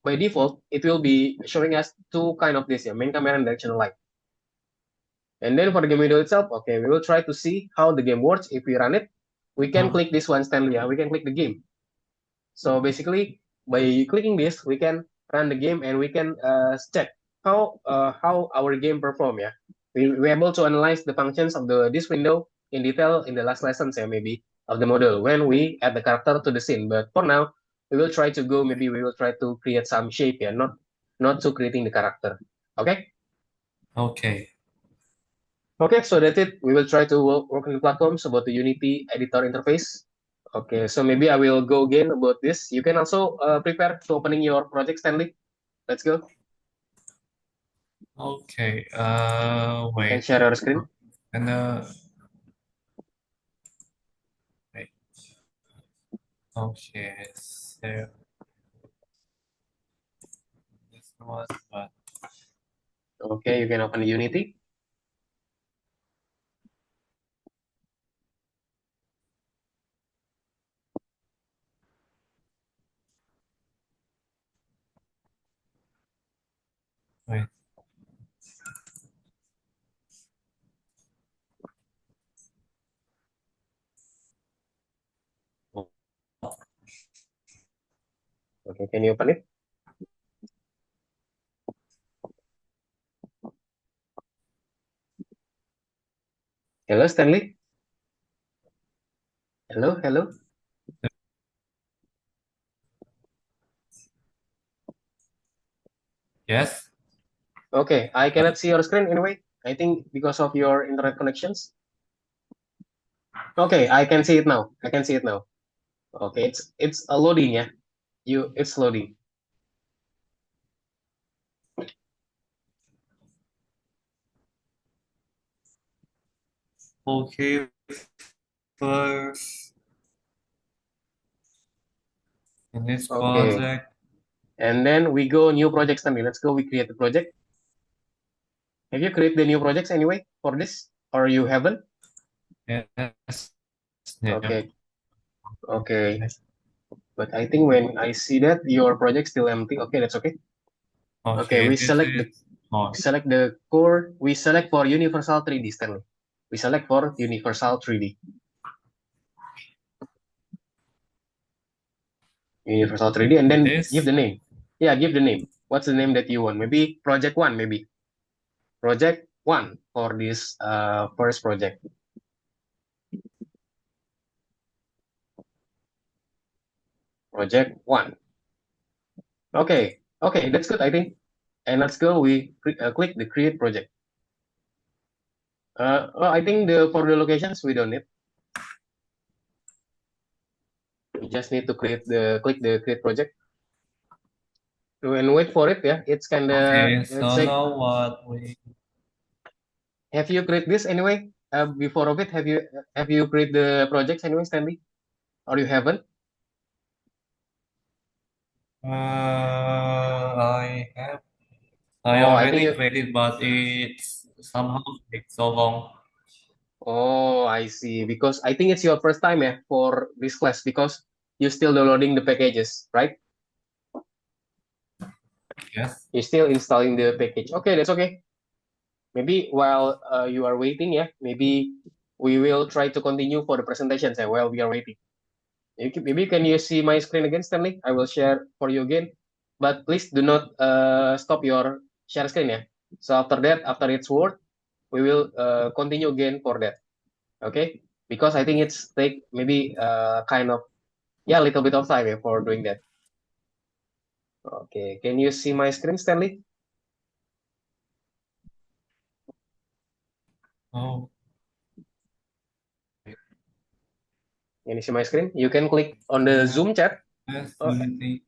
by default, it will be showing us two kind of this, yeah, main camera and directional light. And then for the game window itself, okay, we will try to see how the game works. If we run it, we can click this one, Stanley, yeah, we can click the game. So basically, by clicking this, we can run the game and we can check how our game perform. Yeah, we're able to analyze the functions of this window in detail in the last lessons. Yeah, maybe of the model when we add the character to the scene. But for now, we will try to go. Maybe we will try to create some shape. Yeah, not to creating the character. Okay. Okay. Okay, so that's it. We will try to work on the platforms about the Unity editor interface. Okay, so maybe I will go again about this. You can also prepare to opening your project, Stanley. Let's go. Okay. You can Wait. share your screen. And wait. Okay. So this was what? Okay, you can open Unity. Wait. Okay, can you open it? Hello, Stanley. Hello, hello. Yes. Okay, I cannot see your screen anyway. I think because of your internet connections. Okay, I can see it now. I can see it now. Okay, it's a loading, yeah. It's loading. Okay. First, in this Okay, project, and then we go new project, Stanley. Let's go. We create the project. Have you created the new projects anyway for this, or you haven't? yes. Yeah. Okay, okay. But I think when I see that your project still empty, okay, that's okay. Okay, Okay. This is on. select the core. We select for Universal 3D, Stanley. We select for Universal 3D. Universal 3D, and then give this. the name. Yeah, give the name. What's the name that you want? Maybe project one, maybe project one for this first project. Project one. Okay, okay, that's good, I think. And let's go. We click the create project. Well, I think the for the locations we don't need. We just need to create the click the create project and wait for it. Yeah, it's kind of Okay, let's so say. now what we Have you create this anyway? Before of it, have you create the projects anyway, Stanley? Or you haven't? I Oh, I think already you. created, but it's somehow takes so long. Oh, I see. Because I think it's your first time yeah for this class because you're still downloading the packages, right? Yes. You're still installing the package. Okay, that's okay. Maybe while you are waiting, yeah, maybe we will try to continue for the presentations while we are waiting. Maybe can you see my screen again, Stanley? I will share for you again, but please do not stop your share screen, yeah. So after that, after it's work, we will continue again for that. Okay, because I think it's take maybe kind of yeah a little bit of time yeah, for doing that. Okay, can you see my screen, Stanley? Oh, Can you see my screen? You can click on the yeah. Zoom chat. Yes, Uh, Unity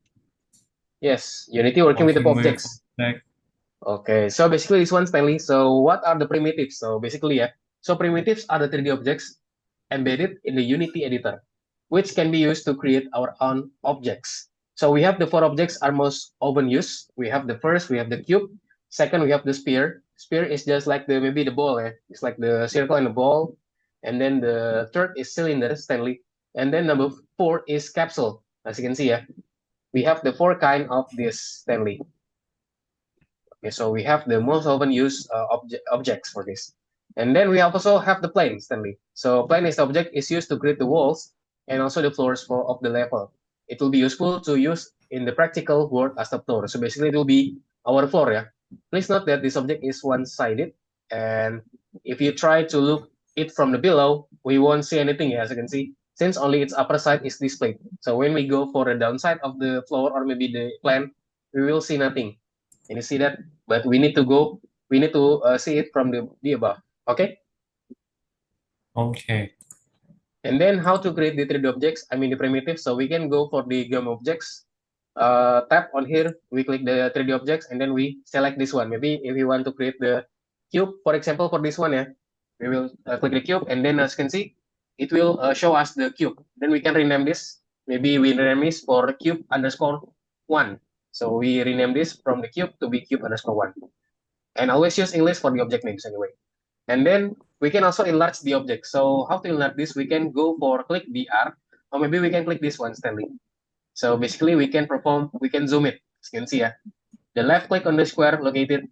yes, Unity working with the working with objects. object. Okay, so basically this one, Stanley. So what are the primitives? So basically, yeah. So primitives are the 3D objects embedded in the Unity editor, which can be used to create our own objects. So we have the four objects are most often used. We have the first, we have the cube. Second, we have the sphere. Sphere is just like the maybe the ball, eh? It's like the circle and the ball. And then the third is cylinder, Stanley. And then number four is capsule. As you can see, yeah, we have the four kind of this Stanley. Okay, so we have the most often used objects for this. And then we also have the plane, Stanley. So plane is the object is used to create the walls and also the floors for of the level. It will be useful to use in the practical world as the floor. So basically it will be our floor, yeah. Please note that this object is one-sided, and if you try to look it from the below, we won't see anything, yeah, as you can see, since only its upper side is displayed. So when we go for the downside of the floor or maybe the plane, we will see nothing. Can you see that? But we need to see it from the above. Okay. Okay. And then how to create the 3D objects? I mean the primitives. So we can go for the game objects. Tap on here. We click the 3D objects and then we select this one. Maybe if you want to create the cube, for example, for this one, yeah, we will click the cube and then as you can see, it will show us the cube. Then we can rename this. Maybe we rename this for cube underscore one. So we rename this from the cube to be cube underscore one. And always use English for the object names anyway. And then we can also enlarge the object. So how to enlarge this? We can go for click the R, or maybe we can click this one, Stanley. So basically we can zoom it. As you can see, yeah. The left click on the square located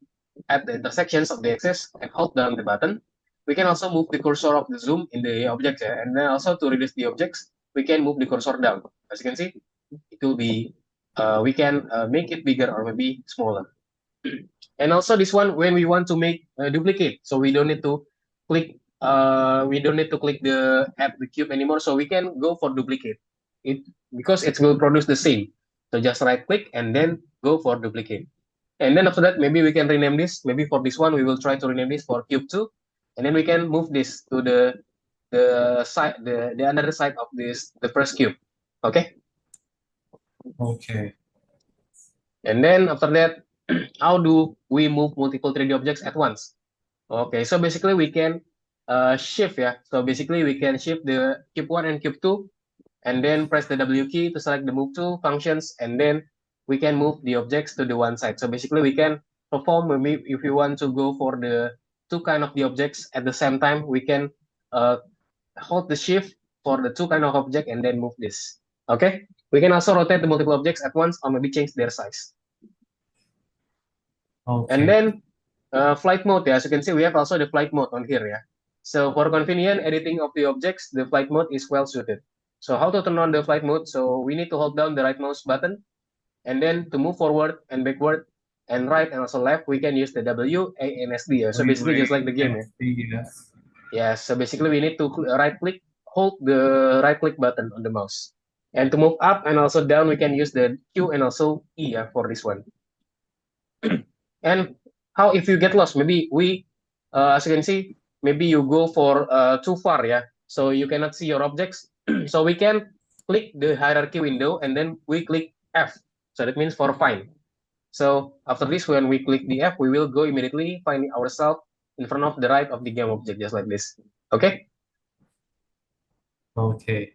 at the intersections of the axis and hold down the button. We can also move the cursor of the zoom in the object, yeah. And then also to reduce the objects, we can move the cursor down. As you can see, it will be, we can make it bigger or maybe smaller. And also this one when we want to make a duplicate, so we don't need to click the add the cube anymore, so we can go for duplicate it because it will produce the same. So just right click and then go for duplicate. And then after that, maybe we can rename this. Maybe for this one, we will try to rename this for cube 2. And then we can move this to the side, the another side of this, the first cube. Okay. Okay. And then after that, how do we move multiple 3D objects at once? Okay, so basically we can shift, yeah. So basically we can shift the cube 1 and cube 2 and then press the W key to select the move tool functions and then we can move the objects to the one side. So basically we can perform maybe if you want to go for the two kind of the objects at the same time, we can uh, hold the shift for the two kind of object and then move this. Okay, we can also rotate the multiple objects at once or maybe change their size. And Okay. then flight mode, yeah, as you can see, we have also the flight mode on here, yeah. So for convenient editing of the objects, the flight mode is well suited. So how to turn on the flight mode? So we need to hold down the right mouse button, and then to move forward and backward and right and also left, we can use the W, A, and S, D. So basically just like the game. Yeah. WASD, Yeah, so basically we need to right click, hold the right click button on the mouse. And to move up and also down, we can use the Q and also E, yeah, for this one. And how if you get lost? Maybe as you can see, maybe you go for too far, yeah. So you cannot see your objects. So we can click the hierarchy window and then we click F. So that means for find. So after this, when we click the F, we will go immediately find ourselves in front of the right of the game object, just like this. Okay. Okay.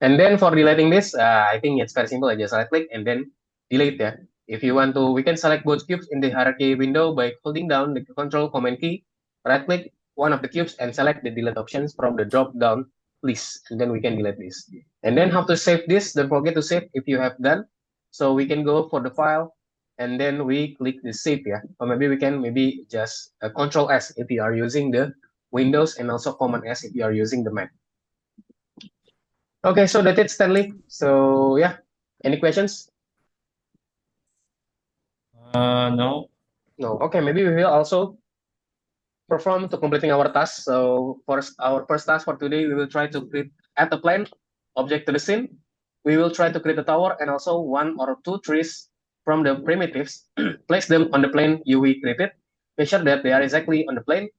And then for deleting this, I think it's very simple. I just right click and then delete. Yeah. If you want to, we can select both cubes in the hierarchy window by holding down the Control Command key, right click one of the cubes and select the delete options from the drop down list. And then we can delete this. And then how to save this? Don't forget to save if you have done. So we can go for the file and then we click the save. Yeah. Or maybe we can maybe just Control S if you are using the Windows and also Command S if you are using the Mac. Okay, so that's it, Stanley. So yeah, any questions? No. No. Okay, maybe we will also perform to completing our task. So for our first task for today, we will try to create add a plane object to the scene. We will try to create a tower and also one or two trees from the primitives. Place them on the plane we created. Make sure that they are exactly on the plane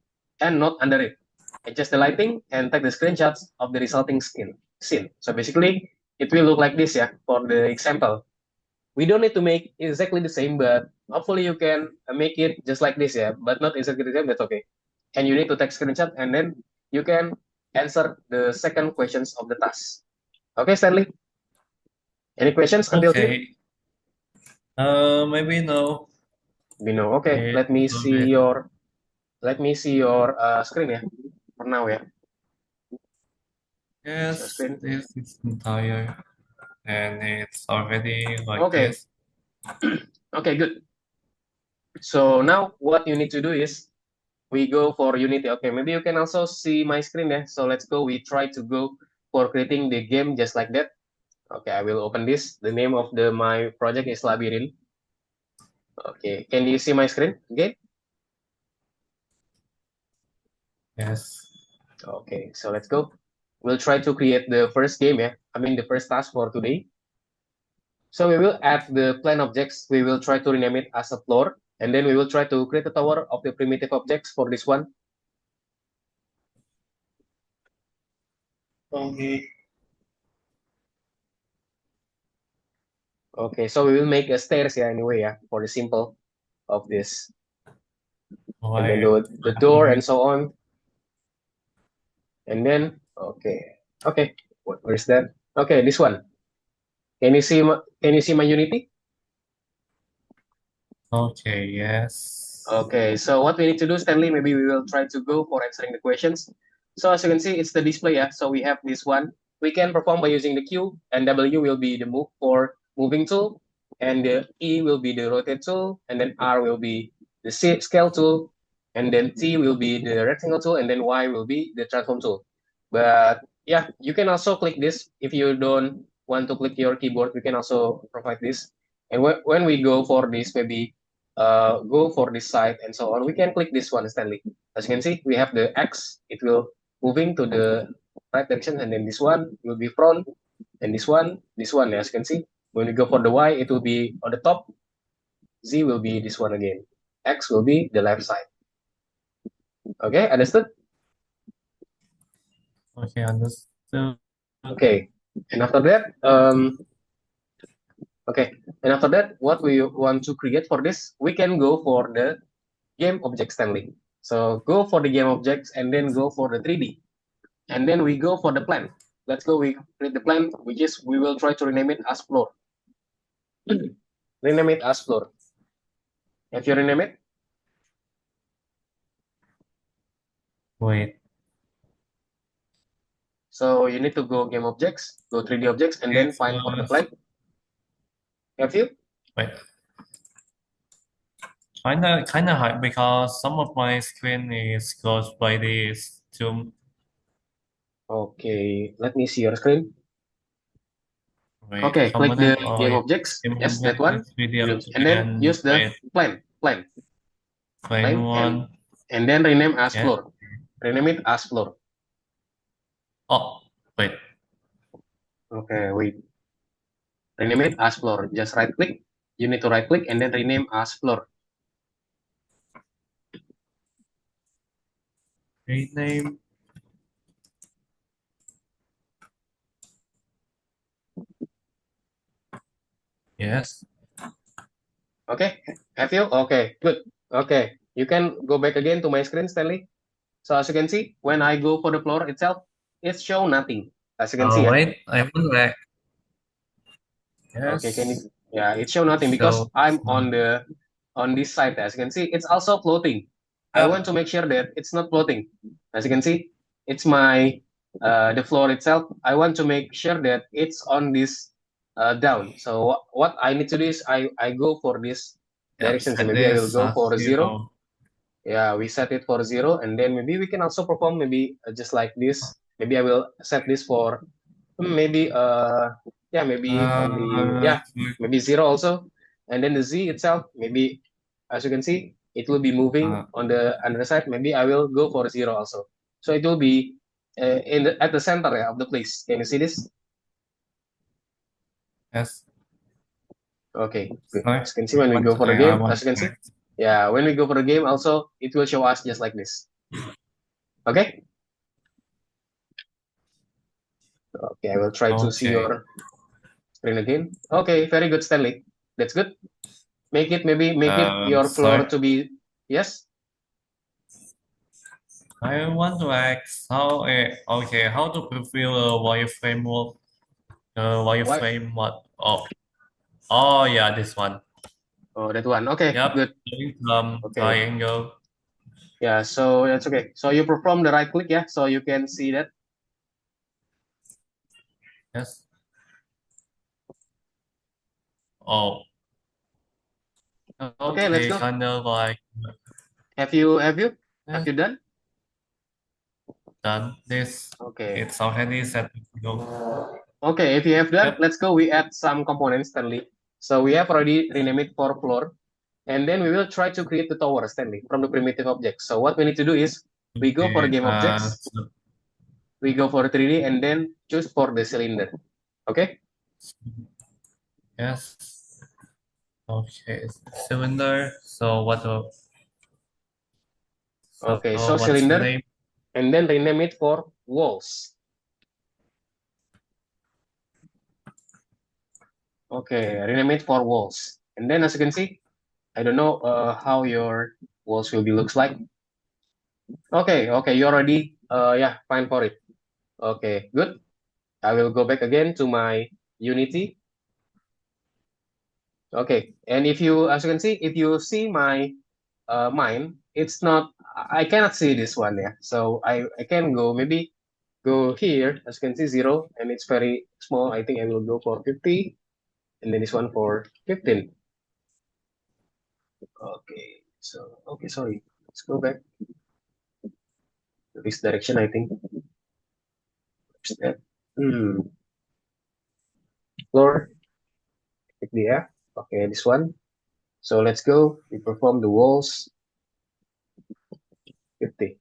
and not under it. Adjust the lighting and take the screenshots of the resulting scene. So basically, it will look like this, yeah, for the example. We don't need to make exactly the same, but hopefully you can make it just like this, yeah, but not exactly the same. That's okay. And you need to take screenshot, and then you can answer the second questions of the task. Okay, Stanley. Any questions until here? Okay. Maybe no. We know. Okay. It's good. Let me see your screen, yeah. For now, yeah. It's your Yes, screen. this is entire and it's already like Okay. this. Okay. Good. So now what you need to do is we go for Unity. Okay. Maybe you can also see my screen, yeah. So let's go. We try to go for creating the game just like that. Okay, I will open this. The name of the my project is Labyrinth. Okay, can you see my screen again? Yes. Okay, so let's go. We'll try to create the first game, yeah. I mean the first task for today. So we will add the plan objects. We will try to rename it as a floor, and then we will try to create a tower of the primitive objects for this one. Okay. Okay, so we will make a stairs, yeah, anyway, yeah, for the simple of this, and then Why? the door and so on, and then okay, where is that? Okay, this one. Can you see my Unity? Okay, yes. Okay, so what we need to do, Stanley, maybe we will try to go for answering the questions. So as you can see, it's the display, yeah. So we have this one. We can perform by using the Q, and W will be the move for moving tool, and the E will be the rotate tool, and then R will be the scale tool, and then T will be the rectangle tool, and then Y will be the transform tool. But yeah, you can also click this if you don't want to click your keyboard. We can also provide this. And when we go for this, maybe go for this side and so on, we can click this one, Stanley. As you can see, we have the X, it will moving to the right direction, and then this one will be front, and this one, as you can see. When we go for the Y, it will be on the top, Z will be this one again, X will be the left side. Okay, understood? Okay, understood. Okay, and after that, okay, and after that, what we want to create for this, we can go for the game object, Stanley. So go for the game objects and then go for the 3D. And then we go for the plan. Let's go. We create the plan, which is we will try to rename it as floor. Rename it as floor. If you rename it, Wait. so you need to go game objects, go 3D objects, and then It find for the was plan. Have you? wait. Kinda hard because some of my screen is closed by this Zoom. Okay, let me see your screen. Wait, Okay, click component the or game objects. game Yes, that object one. is video And then and use the wait, frame plane, one. and then rename as Yes. floor. Rename it as floor. Oh, wait. Okay, wait. Rename it as floor. Just right click. You need to right click and then rename as floor. Rename. Yes. Okay, have you? Okay, good. Okay, you can go back again to my screen, Stanley. So as you can see, when I go for the floor itself, it show nothing. As you can see, Oh, yeah. wait. I want back. Okay, can you? Yes. Yeah, it show nothing because So, I'm on this side. As you can see, it's also floating. I want yep. to make sure that it's not floating. As you can see, it's my the floor itself. I want to make sure that it's on this down. So what I need to do is I go for this Yep. direction. So Set maybe I will this go as for 0. 0. Yeah, we set it for 0, and then maybe we can also perform maybe just like this. Maybe I will set this for maybe yeah, maybe on the, yeah, Click, maybe 0 also, and then the z itself maybe, as you can see, it will be moving uh, on the other side. Maybe I will go for 0 also, so it will be in the at the center, yeah, of the place. Can you see this? yes. Okay, good. Sorry. As you can see, We when we want go to, for the I game, want as to you can see, back. yeah, when we go for the game also, it will show us just like this. Okay. Okay, I will try to see Okay. your screen again. Okay, very good, Stanley. That's good. Make it your floor Sorry. to be, yes. I want to ask how, okay, how to fulfill a wireframe work? Why? Wireframe what? Oh, yeah, this one. Oh, that one. Okay, Yep. good. Okay. Triangle. Yeah, so that's okay. So you perform the right click, yeah, so you can see that. Yes. Oh, Okay, let's okay, go. kind of like, Have yes, you done? done this. Okay. It's already set to go. Okay, if you have done, Yep. let's go. We add some components, Stanley. So we have already renamed it for floor. And then we will try to create the tower, Stanley, from the primitive object. So what we need to do is we go for Okay. game objects, we go for 3D, and then choose for the cylinder. Okay? Yes. Okay. Cylinder. So Okay, so what's the cylinder, name? and then rename it for walls. Okay, rename it for walls. And then as you can see, I don't know how your walls will be looks like. Okay, okay, you already yeah, fine for it. Okay, good. I will go back again to my Unity. Okay, and if you, as you can see, if you see my mine, it's not, I cannot see this one, yeah. So I can go maybe go here, as you can see 0, and it's very small. I think I will go for 50, and then this one for 15. Okay, so okay, sorry. Let's go back to this direction. I think. Where's that? Floor, pick the F. Okay, this one. So let's go. We perform the walls 50,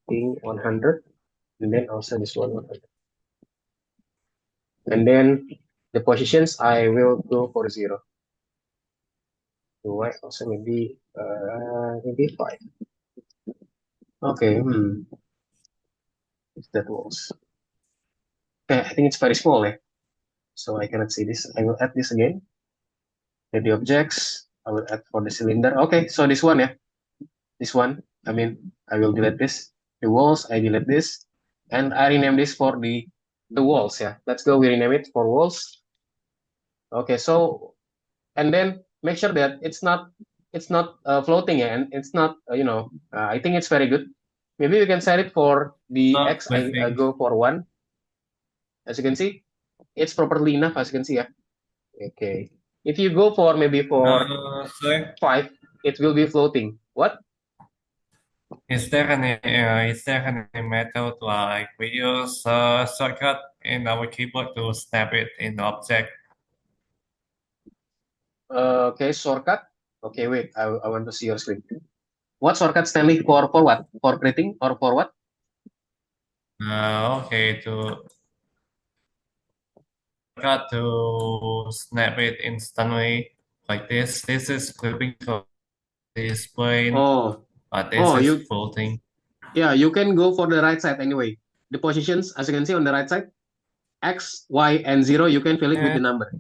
thing 100, and then also this one 100. And then the positions I will go for 0. So white also maybe 5. Okay, that walls. Okay, I think it's very small, eh? So I cannot see this. I will add this again. The objects. I will add for the cylinder. Okay, so this one, yeah. This one. I mean, I will delete this. The walls, I delete this. And I rename this for the walls, yeah. Let's go, we rename it for walls. Okay, so, and then make sure that it's not floating, yeah, and it's not, I think it's very good. Maybe we can set it for the Not X, I moving. go for 1. As you can see, it's properly enough, as you can see, yeah. Okay. If you go for maybe for Sorry. 5, it will be floating. What? is there any method like we use shortcut in our keyboard to snap it in the object? Okay, shortcut. Okay, wait. I want to see your screen. What shortcut, Stanley? For what? For creating or for what? Okay, to shortcut to snap it instantly like this. This is clipping to this plane, Oh, but this oh, is you floating. yeah, you can go for the right side anyway. The positions, as you can see on the right side, X, Y, and zero, you can fill it with Yeah. the number.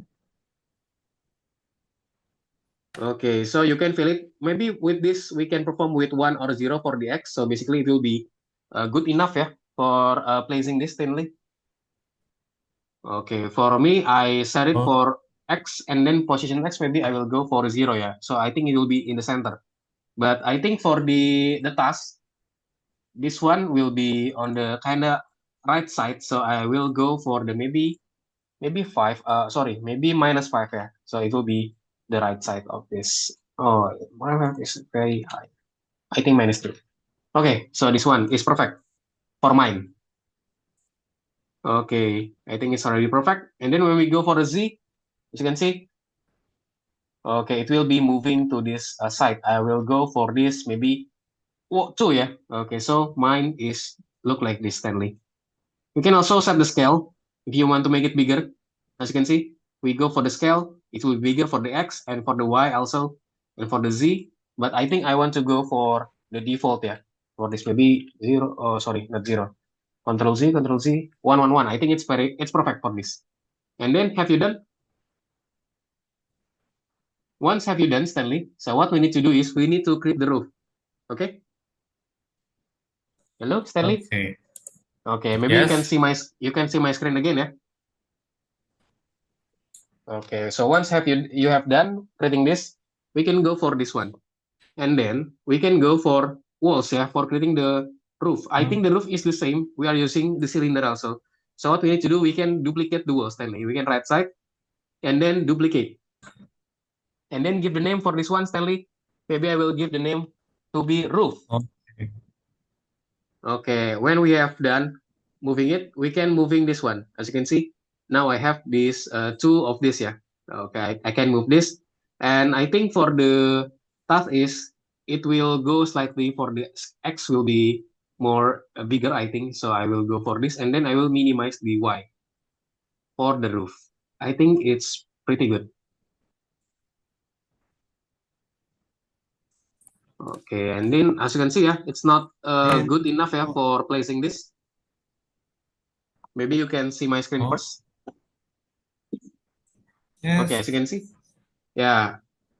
Okay, so you can fill it. Maybe with this, we can perform with one or zero for the X. So basically, it will be good enough, yeah, for placing this Stanley. Okay, for me, I set it Oh, for X and then position X, maybe I will go for zero, yeah. So I think it will be in the center. But I think for the task, this one will be on the kind of right side. So I will go for the maybe five. Sorry, maybe -5, yeah. So it will be the right side of this. Oh, my math is very high. I think -2. Okay, so this one is perfect for mine. Okay, I think it's already perfect. And then when we go for the Z, as you can see, okay, it will be moving to this side. I will go for this maybe two, yeah. Okay, so mine is look like this, Stanley. You can also set the scale if you want to make it bigger. As you can see, we go for the scale. It will be bigger for the X and for the Y also, and for the Z. But I think I want to go for the default, yeah. For this maybe zero. Oh, sorry, not zero. Control Z, 111. I think it's perfect for this. And then have you done? Once have you done, Stanley? So what we need to do is we need to create the roof. Okay. Hello, Stanley. okay. Okay, maybe Yes. you can see my screen again, yeah. Okay, so once have you have done creating this, we can go for this one, and then we can go for walls, yeah, for creating the roof. I Mm, think the roof is the same. We are using the cylinder also. So what we need to do, we can duplicate the walls, Stanley. We can right side and then duplicate, and then give the name for this one, Stanley. Maybe I will give the name to be roof. okay. Okay, when we have done moving it, we can moving this one. As you can see, now I have this two of this, yeah. Okay, I can move this. And I think for the task is, it will go slightly for the X will be more bigger, I think. So I will go for this and then I will minimize the Y for the roof. I think it's pretty good. Okay, and then as you can see, yeah, it's not And, good enough, yeah, for placing this. Maybe you can see my screen oh, first. Okay, as yes. you can see. Yeah,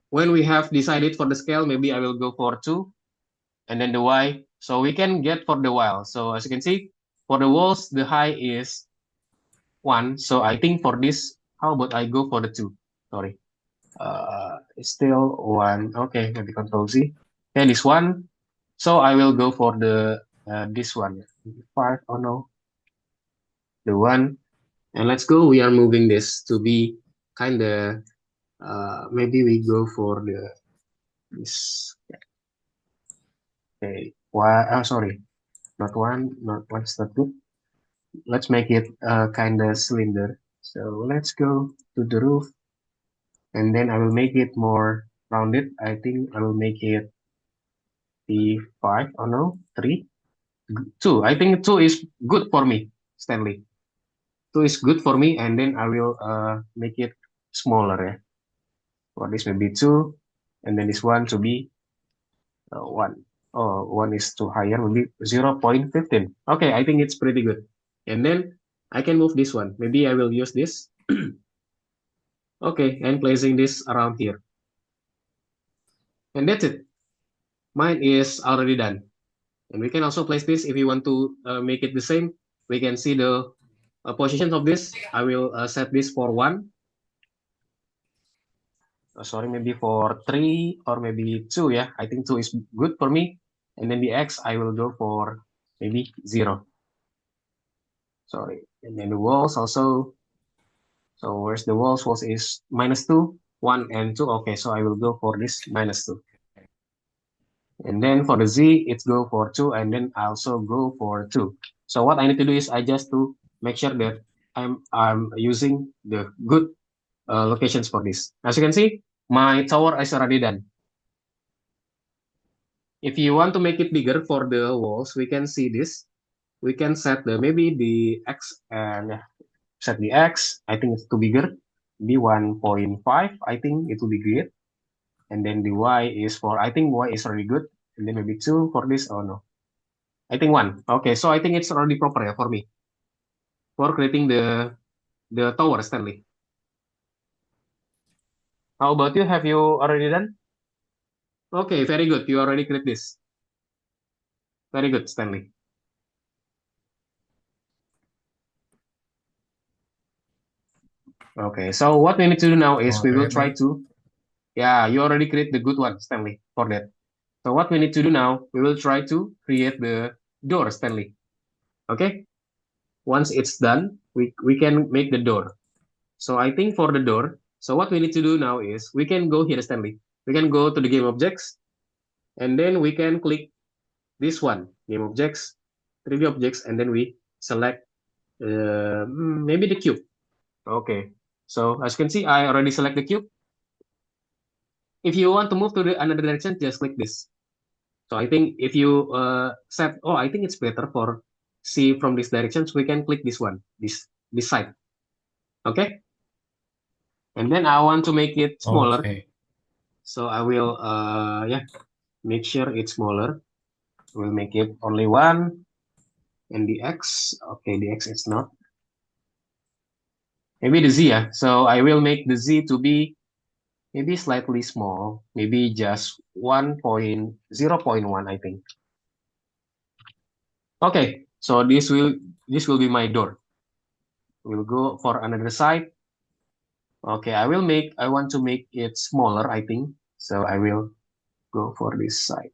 when we have decided for the scale, maybe I will go for 2 and then the Y. So we can get for the while. So as you can see, for the walls, the height is 1. So I think for this, how about I go for the 2? Sorry. It's still 1. Okay, maybe Control Z. Okay, this one. So I will go for the this one. 5, oh no, the 1. And let's go. We are moving this to be kind of, maybe we go for the this. Okay. Why? Oh, sorry. Not one. Not one's not good. Let's make it kind of cylinder. So let's go to the roof, and then I will make it more rounded. I think I will make it the 5. Oh no, 3, 2. I think 2 is good for me, Stanley. 2 is good for me, and then I will make it smaller. Yeah. For this maybe 2, and then this one to be 1. Oh, one is too higher, maybe 0.15. Okay, I think it's pretty good. And then I can move this one. Maybe I will use this. Okay, and placing this around here. And that's it. Mine is already done. And we can also place this if you want to make it the same. We can see the positions of this. I will set this for 1. Sorry, maybe for 3 or maybe 2. Yeah, I think 2 is good for me. And then the X, I will go for maybe 0. Sorry. And then the walls also. So where's the walls? Walls is -2, 1 and 2. Okay, so I will go for this -2. And then for the Z, it's go for 2, and then I also go for 2. So what I need to do is I just to make sure that I'm using the good locations for this. As you can see, my tower is already done. If you want to make it bigger for the walls, we can see this. We can set the maybe the X and set the X. I think it's too bigger. Be 1.5. I think it will be great. And then the Y is for, I think Y is already good. And then maybe 2 for this. Oh no. I think 1. Okay, so I think it's already proper yeah, for me for creating the tower, Stanley. How about you? Have you already done? Okay, very good. You already create this. Very good, Stanley. Okay, so what we need to do now is Oh, we will try really? to, yeah, you already create the good one, Stanley, for that. So what we need to do now, we will try to create the door, Stanley. Okay, once it's done, we can make the door. So I think for the door, so what we need to do now is we can go here, Stanley. We can go to the game objects, and then we can click this one, game objects, 3D objects, and then we select maybe the cube. Okay. So as you can see, I already select the cube. If you want to move to the another direction, just click this. So I think if you set, oh, I think it's better for see from this directions, we can click this one, this side. Okay. And then I want to make it smaller. Okay. So I will, yeah, make sure it's smaller. We'll make it only one and the X. Okay, the X is not. Maybe the Z, yeah. So I will make the Z to be maybe slightly small, maybe just 1.0.1, I think. Okay, so this will be my door. We'll go for another side. Okay, I want to make it smaller, I think. So I will go for this side.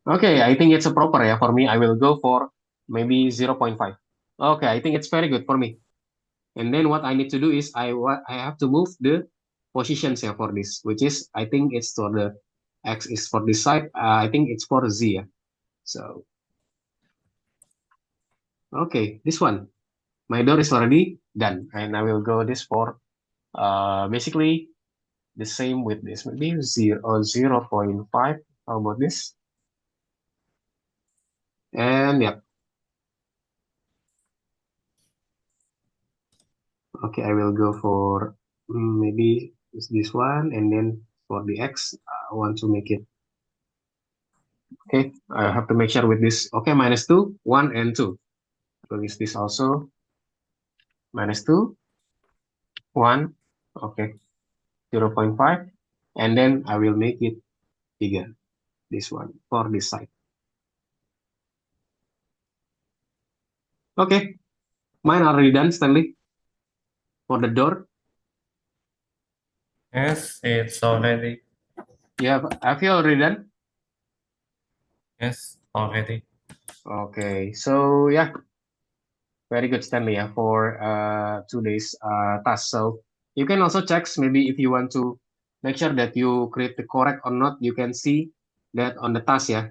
Okay, I think it's a proper yeah for me. I will go for maybe 0.5. Okay, I think it's very good for me. And then what I need to do is I have to move the positions here for this, which is I think it's for the X is for this side. I think it's for Z. Yeah. So okay, this one. My door is already done, and I will go this for basically the same with this. Maybe 0.5. How about this? And yeah, okay, I will go for maybe this one, and then for the X, I want to make it. Okay, I have to make sure with this. Okay, minus 2, 1, and 2. So is this also minus 2, 1, okay, 0.5. And then I will make it bigger, this one, for this side. Okay, mine already done, Stanley, for the door. Yes, it's already. Have you already done? Yes, already. Okay, so yeah, very good, Stanley, yeah, for today's task. So you can also check maybe if you want to make sure that you create the correct or not, you can see that on the task, yeah.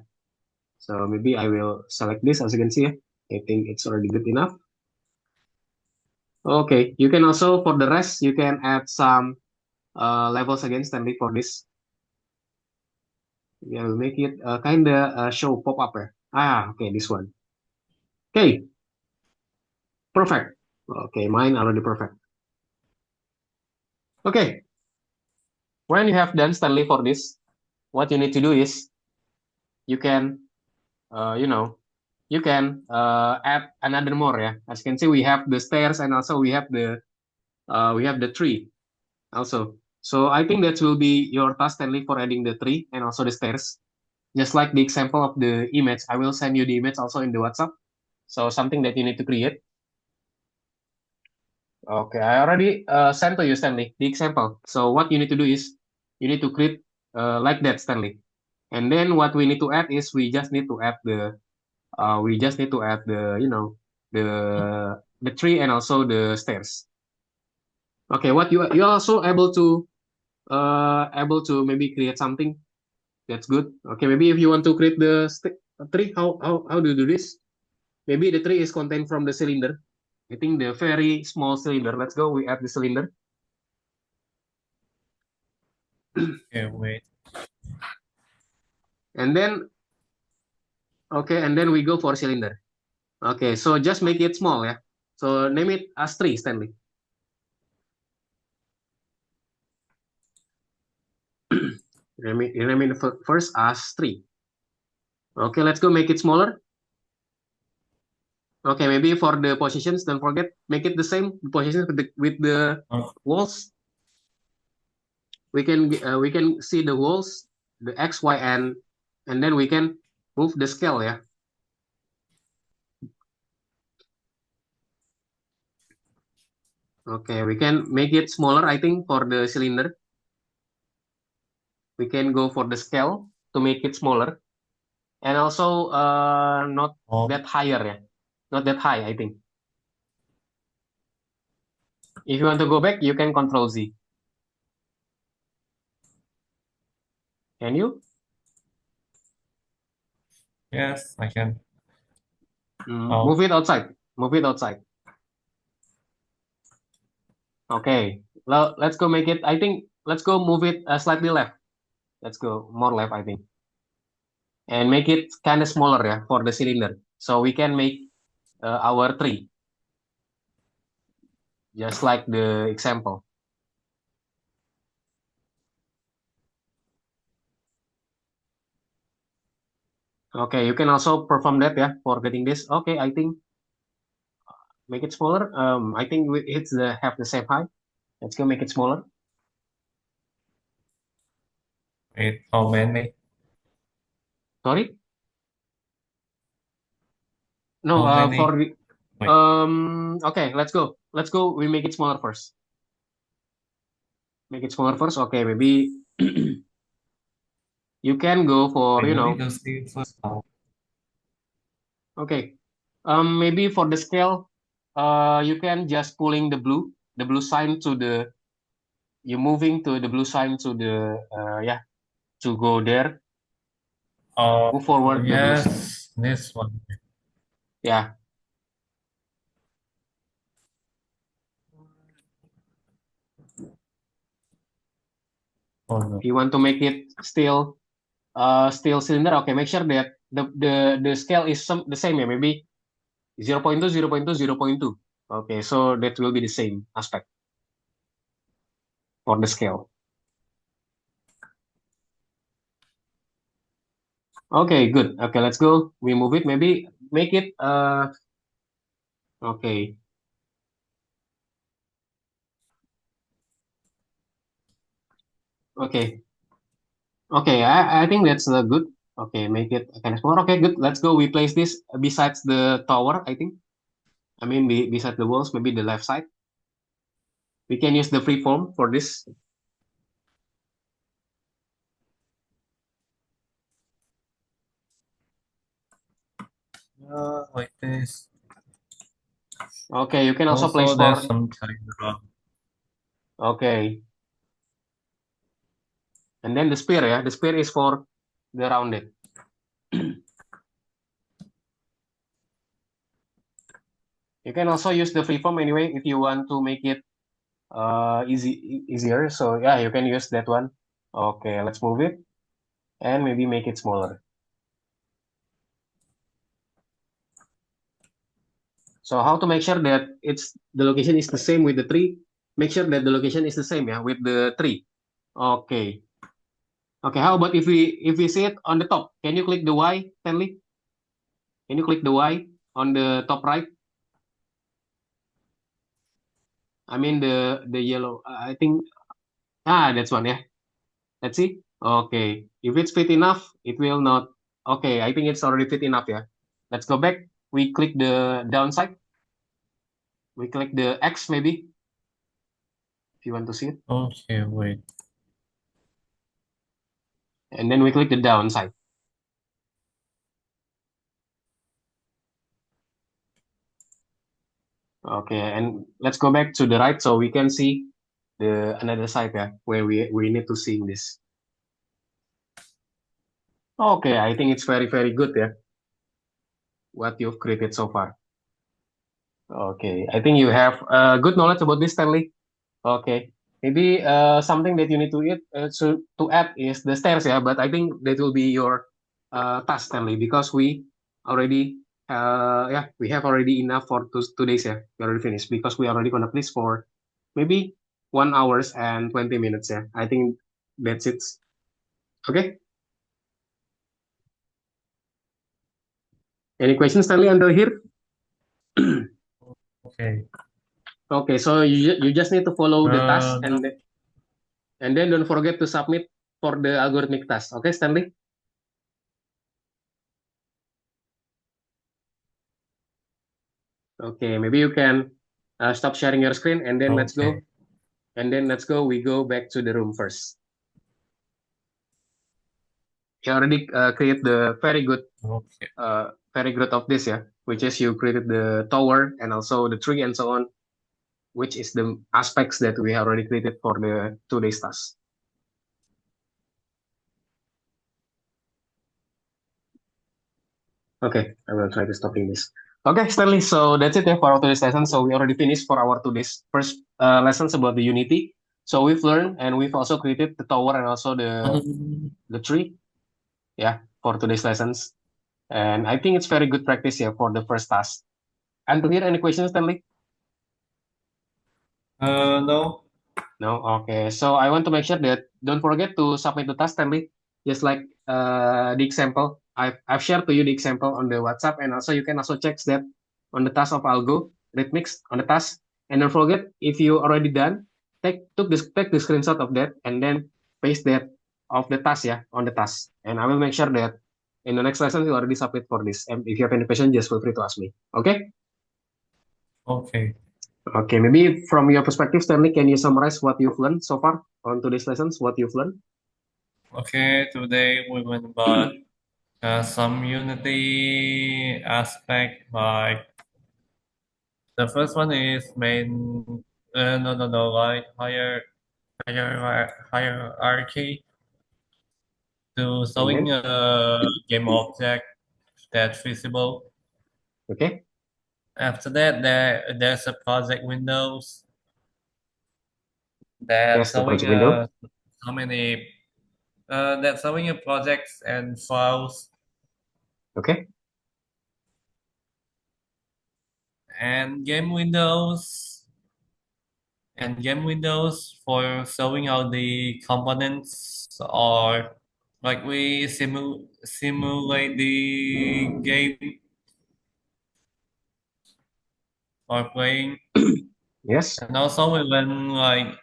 So maybe I will select this as you can see, yeah. I think it's already good enough. Okay, you can also, for the rest, you can add some levels again, Stanley, for this. Yeah, we'll make it kind of show pop-up. Okay, this one. Okay, perfect. Okay, mine already perfect. Okay, when you have done Stanley for this, what you need to do is you can, you know, you can add another more. Yeah, as you can see, we have the stairs and also we have the tree also. So I think that will be your task, Stanley, for adding the tree and also the stairs. Just like the example of the image, I will send you the image also in the WhatsApp. So something that you need to create. Okay, I already sent to you, Stanley, the example. So what you need to do is you need to create like that, Stanley. And then what we need to add is we just need to add the tree and also the stairs. Okay, what you also able to able to maybe create something, that's good. Okay, maybe if you want to create the tree, how do you do this? Maybe the tree is contained from the cylinder. I think the very small cylinder. Let's go. We add the cylinder, Okay, wait. and then okay, and then we go for cylinder. Okay, so just make it small, yeah. So name it as tree, Stanley. Name it first as tree. Okay, let's go make it smaller. Okay, maybe for the positions, don't forget make it the same positions with the Oh, walls. We can see the walls, the X, Y, and then we can move the scale, yeah. Okay, we can make it smaller. I think for the cylinder, we can go for the scale to make it smaller, and also not oh, that higher, yeah, not that high. I think if you want to go back, you can Control Z. Can you yes, I can. Oh, move it outside? Move it outside. Okay, well, let's go make it. I think let's go move it slightly left. Let's go more left, I think, and make it kind of smaller, yeah, for the cylinder, so we can make our tree just like the example. Okay, you can also perform that, yeah, for getting this. Okay, I think make it smaller. I think it's the have the same height. Let's go make it smaller. wait, how many? Sorry, no. How For many? the Wait, Okay, let's go. Let's go. We make it smaller first. Make it smaller first. Okay, maybe you can go for wait, we need to see first. Okay. Maybe for the scale, you can just pulling the blue sign to the, you moving to the blue sign to the, yeah, to go there. Move forward the blue sign. Yes, this one. Yeah. Oh no. If you want to make it still cylinder, okay, make sure that the scale is the same, yeah, maybe 0.2, 0.2, 0.2. Okay, so that will be the same aspect for the scale. Okay, good. Okay, let's go. We move it. Maybe make it. Okay. Okay. Okay, I think that's good. Okay, make it kind of smaller. Okay, good. Let's go. We place this besides the tower, I think. I mean, beside the walls, maybe the left side. We can use the freeform for this. Like this. Okay, you can also place Also, there's for. some kind of Okay, and then the spear, yeah. The spear is for the rounded. You can also use the freeform anyway if you want to make it easier. So yeah, you can use that one. Okay, let's move it and maybe make it smaller. So how to make sure that it's the location is the same with the tree? Make sure that the location is the same, yeah, with the tree. Okay. Okay. How about if we see it on the top? Can you click the Y, Stanley? Can you click the Y on the top right? I mean the yellow. I think that's one. Yeah. Let's see. Okay. If it's fit enough, it will not. Okay. I think it's already fit enough. Yeah. Let's go back. We click the downside. We click the X maybe if you want to see it, okay, wait. and then we click the downside. Okay, and let's go back to the right so we can see. the another side, yeah, where we need to see this. Okay, I think it's very good, yeah, what you've created so far. Okay, I think you have good knowledge about this, Stanley. Okay, maybe something that you need to add is the stairs, yeah. But I think that will be your task, Stanley, because we already yeah, we have already enough for 2 days, yeah. We already finished because we already gonna please for maybe 1 hours and 20 minutes, yeah. I think that's it. Okay. Any questions, Stanley, until here? Okay. Okay, so you just need to follow the task No. and then don't forget to submit for the algorithmic task. Okay, Stanley? Okay, maybe you can stop sharing your screen and then let's Okay. go. And then let's go. We go back to the room first. You already create the Okay. very good of this, yeah, which is you created the tower and also the tree and so on, which is the aspects that we have already created for the 2 days task. Okay, I will try to stopping this. Okay, Stanley. So that's it, yeah, for our today's lesson. So we already finished for our 2 days first lessons about the Unity. So we've learned and we've also created the tower and also the tree, yeah, for today's lessons. And I think it's very good practice here for the first task. And here, any questions, Stanley? No. No? Okay. So I want to make sure that don't forget to submit the task, Stanley. Just like the example. I've shared to you the example on the WhatsApp, and also you can also check that on the task of Algo, Rhythmix on the task. And don't forget, if you already done, take the screenshot of that and then paste that of the task, yeah, on the task. And I will make sure that in the next lesson you already submit for this. And if you have any question, just feel free to ask me. Okay? Okay. Okay, maybe from your perspective, Stanley, can you summarize what you've learned so far on today's lessons? What you've learned? Okay. Today we went about some Unity aspect. Like the first one is main. No. Like hierarchy to And showing then, a game object that's visible. okay, After that, there's a project windows that's yes, the showing project window. how many that's showing a projects and files Okay, and game windows for showing how the components are like we simulate the game or playing. yes, And also we learn like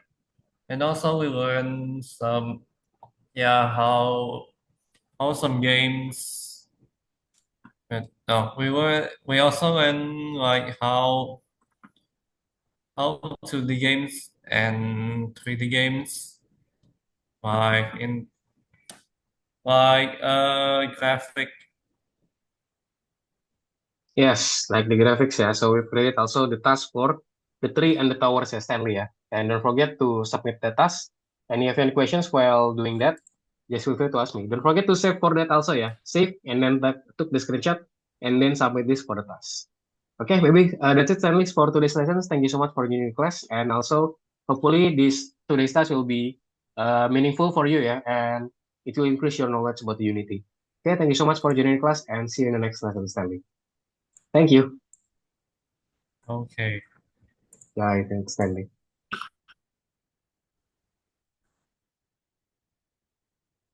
and also we learn some yeah how some games no we also learn like how 2D games and 3D games like in like graphic. yes, like the graphics, yeah. So we create also the task for the tree and the towers, yeah, Stanley, yeah. And don't forget to submit the task. And if you have any questions while doing that, just feel free to ask me. Don't forget to save for that also, yeah. Save and then took the screenshot and then submit this for the task. Okay, maybe that's it, Stanley, for today's lessons. Thank you so much for joining the class, and also hopefully this today's task will be meaningful for you, yeah, and it will increase your knowledge about Unity. Okay, thank you so much for joining the class, and see you in the next lesson, Stanley. Thank you. Okay. Bye, thanks, Stanley.